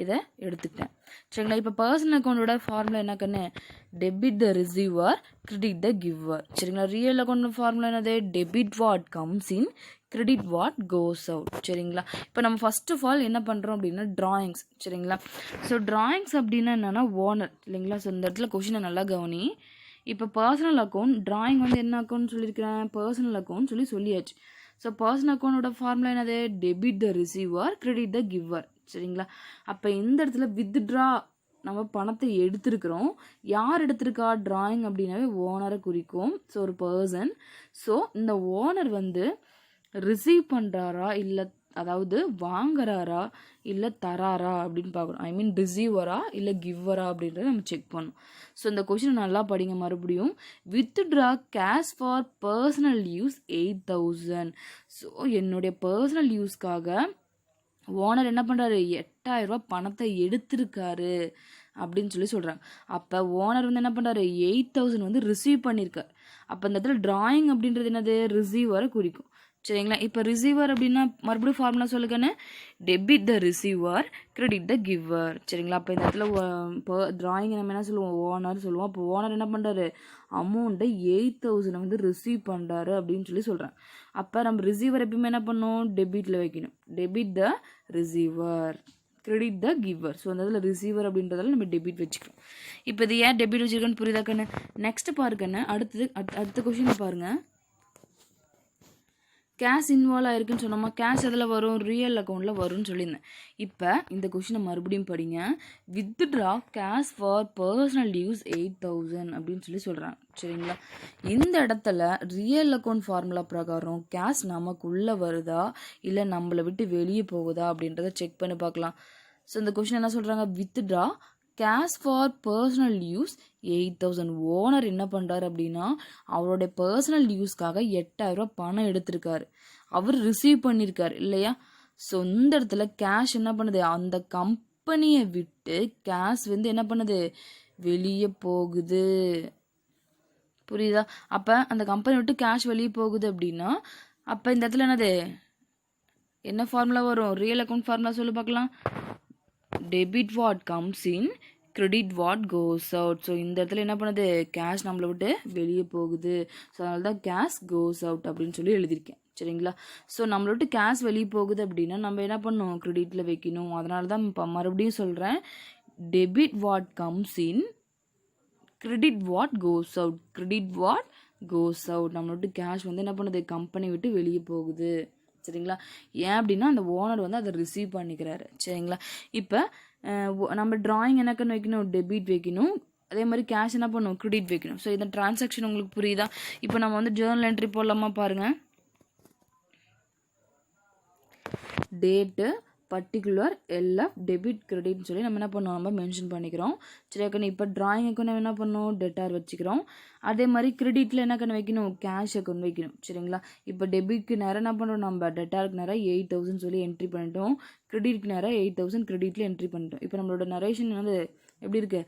இதை எடுத்துக்கிட்டேன் சரிங்களா. இப்போ பர்சனல் அக்கௌண்ட்டோட ஃபார்முலா என்ன கண்ணு, debit the receiver, credit the giver சரிங்களா. ரியல் அக்கௌண்ட் ஃபார்முலா என்னது, debit what comes in, credit what goes out சரிங்களா. இப்போ நம்ம ஃபர்ஸ்ட் ஆஃப் ஆல் என்ன பண்ணுறோம் அப்படின்னா ட்ராயிங்ஸ் சரிங்களா. ஸோ ட்ராயிங்ஸ் அப்படின்னா என்னென்னா ஓனர் இல்லைங்களா. ஸோ இந்த இடத்துல கொஷினை நல்லா கவனி. இப்போ பர்சனல் அக்கௌண்ட் ட்ராயிங் வந்து என்ன அக்கௌண்ட் சொல்லியிருக்கிறேன், பர்சனல் அக்கௌண்ட் சொல்லியாச்சு. ஸோ பர்சனல் அக்கௌண்டோட ஃபார்முலா என்னது, debit the receiver, credit the giver சரிங்களா. அப்போ இந்த இடத்துல வித்ட்ரா நம்ம பணத்தை எடுத்திருக்கிறோம். யார் எடுத்திருக்கா, ட்ராயிங் அப்படின்னாவே ஓனரை குறிக்கும். ஸோ ஒரு பர்சன். ஸோ இந்த ஓனர் வந்து ரிசீவ் பண்ணுறாரா இல்லை, அதாவது வாங்குறாரா இல்லை தராரா அப்படின்னு பார்க்கணும். ஐ மீன் ரிசீவரா இல்லை கிவ்வரா அப்படின்றத நம்ம செக் பண்ணணும். ஸோ இந்த கொஷினை நல்லா படிங்க மறுபடியும். Withdraw cash for personal use 8,000. So என்னுடைய பர்சனல் யூஸ்க்காக ஓனர் என்ன பண்ணுறாரு, 8,000 பணத்தை எடுத்திருக்காரு அப்படின்னு சொல்லி சொல்கிறாங்க. அப்போ ஓனர் வந்து என்ன பண்ணுறாரு, 8,000 வந்து ரிசீவ் பண்ணியிருக்கார். அப்போ இந்த இடத்துல ட்ராயிங் அப்படின்றது என்னது, ரிசீவரை குறிக்கும் சரிங்களா. இப்போ ரிசீவர் அப்படின்னா மறுபடியும் ஃபார்முலா சொல்லுங்கன்னு, debit the receiver, credit the giver சரிங்களா. அப்போ இந்த இடத்துல இப்போ ட்ராயிங் நம்ம என்ன சொல்லுவோம், ஓனர் சொல்லுவோம். அப்போ ஓனர் என்ன பண்ணுறாரு, அமௌண்ட்டை 8,000 வந்து ரிசீவ் பண்ணுறாரு அப்படின்னு சொல்லி சொல்கிறாங்க. அப்போ நம்ம ரிசீவர் எப்பயுமே என்ன பண்ணணும், டெபிட்டில் வைக்கணும். Debit the receiver, credit the giver. So அந்த இதில் ரிசீவர் அப்படின்றதால நம்ம டெபிட் வச்சுக்கிறோம். இப்போ இது ஏன் டெபிட் வச்சுருக்கேன்னு புரியுதா கண்ணு. நெக்ஸ்ட் பாருங்கண்ணு, அடுத்த கொஷின் பாருங்கள். கேஷ் இன்வால்வ் ஆயிருக்குன்னு சொன்னோமா, கேஷ் அதில் வரும், ரியல் அக்கௌண்ட்டில் வரும்னு சொல்லியிருந்தேன். இப்போ இந்த கொஷினை மறுபடியும் படிங்க. Withdraw cash for personal use 8,000 அப்படின்னு சொல்லி சொல்கிறாங்க சரிங்களா. இந்த இடத்துல ரியல் அக்கௌண்ட் ஃபார்முலா பிரகாரம் கேஷ் நமக்குள்ளே வருதா இல்லை நம்மளை விட்டு வெளியே போகுதா அப்படின்றத செக் பண்ணி பார்க்கலாம். ஸோ இந்த கொஷின் என்ன சொல்கிறாங்க, withdraw cash for personal use 8,000. Owner என்ன பண்ணுறாரு அப்படின்னா அவருடைய பர்சனல் யூஸ்க்காக 8,000 பணம் எடுத்திருக்காரு, அவர் ரிசீவ் பண்ணியிருக்காரு இல்லையா. ஸோ இந்த இடத்துல கேஷ் என்ன பண்ணுது, அந்த கம்பெனியை விட்டு கேஷ் வந்து என்ன பண்ணுது, வெளியே போகுது. புரியுதா. அப்போ அந்த கம்பெனி விட்டு கேஷ் வெளியே போகுது அப்படின்னா அப்போ இந்த இடத்துல என்னது, என்ன ஃபார்முலா வரும், ரியல் அக்கௌண்ட் ஃபார்முலா சொல்லி பார்க்கலாம். Debit what comes in, credit what goes out. So இந்த இடத்துல என்ன பண்ணுது, கேஷ் நம்மளை விட்டு வெளியே போகுது. ஸோ அதனால தான் கேஷ் கோஸ் அவுட் அப்படின்னு சொல்லி எழுதியிருக்கேன் சரிங்களா. ஸோ நம்மளை விட்டு கேஷ் வெளியே போகுது அப்படின்னா நம்ம என்ன பண்ணணும், கிரெடிட்டில் வைக்கணும். அதனால தான் இப்போ மறுபடியும் சொல்கிறேன், debit what comes in, credit what goes out. Credit what goes out. நம்மளை விட்டு கேஷ் வந்து என்ன பண்ணுது, கம்பெனி விட்டு வெளியே போகுது சரிங்களா. ஏன் அப்படின்னா அந்த ஓனர் வந்து அதை ரிசீவ் பண்ணிக்கிறாரு சரிங்களா. இப்போ நம்ம ட்ராயிங் என்னக்குன்னு வைக்கணும், டெபிட் வைக்கணும். அதே மாதிரி கேஷ் என்ன பண்ணணும், கிரெடிட் வைக்கணும். ஸோ இந்த டிரான்சாக்ஷன் உங்களுக்கு புரியுதா. இப்போ நம்ம வந்து ஜேர்னல் என்ட்ரி போடலாமா பாருங்கள். டேட்டு, பர்டிகுலர், எல்எஃப், டெபிட், கிரெடிட்னு சொல்லி நம்ம என்ன பண்ணுவோம், நம்ம மென்ஷன் பண்ணிக்கிறோம். சரி கண்ணு. இப்போ டிராயிங் அக்கௌண்ட் நம்ம என்ன பண்ணணும், டெட்டார் வச்சுக்கிறோம். அதே மாதிரி கிரெடிட்டில் என்ன கண்ணு வைக்கணும், கேஷ் அக்கௌண்ட் வைக்கணும். சரிங்களா. இப்போ டெபிட்க்கு நேரம் என்ன பண்ணுறோம், நம்ம டெட்டாருக்கு நேரம் 8000 சொல்லி என்ட்ரி பண்ணிட்டோம். கிரெடிட்க்கு நேரம் 8000 கிரெடிட்டில் என்ட்ரி பண்ணிட்டோம். இப்போ நம்மளோட நரேஷன் வந்து எப்படி இருக்கு,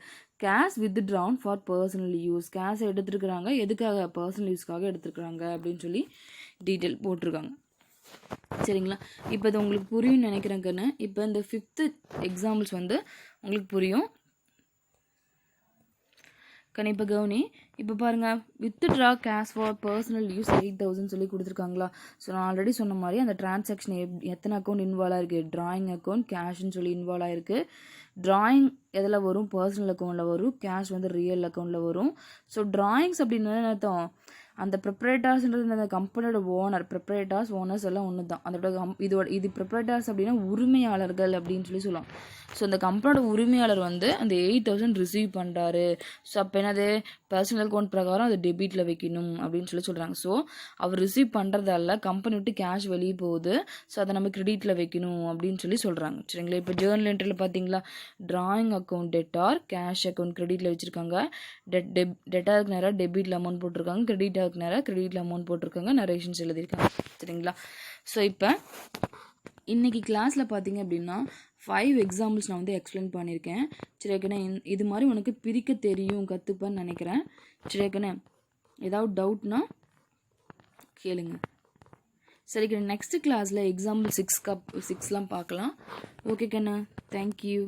cash withdrawn for personal use. கேஷை எடுத்துருக்குறாங்க, எதுக்காக, பர்சனல் யூஸ்க்காக எடுத்துருக்குறாங்க அப்படின்னு சொல்லி டீட்டெயில் போட்டிருக்காங்க. சரிங்களா. இப்போ இது உங்களுக்கு புரியும்னு நினைக்கிறேன் கண்ணு. இப்போ இந்த 5th எக்ஸாம்பிள்ஸ் வந்து உங்களுக்கு புரியும் கண்ணு. இப்போ கவுனி. இப்போ பாருங்கள், withdraw cash for personal use 8000 சொல்லி கொடுத்துருக்காங்களா. ஸோ நான் ஆல்ரெடி சொன்ன மாதிரி அந்த டிரான்சாக்ஷன் எத்தனை அக்கௌண்ட் இன்வால்வ் ஆகிருக்கு, டிராயிங் அக்கௌண்ட், கேஷ்னு சொல்லி இன்வால்வ் ஆகிருக்கு. டிராயிங் எதில் வரும், பர்சனல் அக்கௌண்ட்டில் வரும். கேஷ் வந்து ரியல் அக்கௌண்ட்டில் வரும். ஸோ டிராயிங்ஸ் அப்படின்னு என்ன அர்த்தம், அந்த ப்ரிப்பரேட்டர்ஸ்ன்றது அந்த கம்பெனியோட ஓனர், ப்ரிப்பரேட்டர்ஸ், ஓனர்ஸ் எல்லாம் ஒன்று தான். அதோட இது ப்ரிப்பரேட்டர்ஸ் அப்படின்னா உரிமையாளர்கள் அப்படின்னு சொல்லி சொல்லலாம். ஸோ அந்த கம்பெனியோட உரிமையாளர் வந்து அந்த 8000 ரிசீவ் பண்ணுறாரு. ஸோ அப்போ என்னது, பர்சனல் அக்கௌண்ட் பிரகாரம் அதை டெபிட்டில் வைக்கணும் அப்படின்னு சொல்லி சொல்கிறாங்க. ஸோ அவர் ரிசீவ் பண்ணுறதால கம்பெனி விட்டு கேஷ் வெளியே போகுது. ஸோ அதை நம்ம கிரெடிட்டில் வைக்கணும் அப்படின்னு சொல்லி சொல்கிறாங்க. சரிங்களா. இப்போ ஜேர்னல் என்ட்ரியில் பார்த்தீங்களா, drawing account debtor, cash account கிரெடிட்டில் வச்சுருக்காங்க. டெட்டாருக்கு நேரம் டெபிட்டில் அமௌண்ட் போட்டிருக்காங்க, கிரெடிட்டாருக்கு நேரம் கிரெடிட்டில் அமௌண்ட் போட்டிருக்காங்க, நரேஷன்ஸ் எழுதியிருக்காங்க. சரிங்களா. ஸோ இப்போ இன்றைக்கி கிளாஸில் பார்த்தீங்க அப்படின்னா 5 எக்ஸாம்பிள்ஸ் நான் வந்து எக்ஸ்பிளைன் பண்ணியிருக்கேன். சரி ஓகேண்ணே. இது மாதிரி உனக்கு பிரிக்க தெரியும், கற்றுப்பேன்னு நினைக்கிறேன். சரி ஓகேண்ணே. ஏதாவது டவுட்னா கேளுங்க. சரிக்கண்ணே. நெக்ஸ்ட் கிளாஸில் எக்ஸாம்பிள் 6 6லாம் பார்க்கலாம். ஓகே கண்ணா. தேங்க்யூ.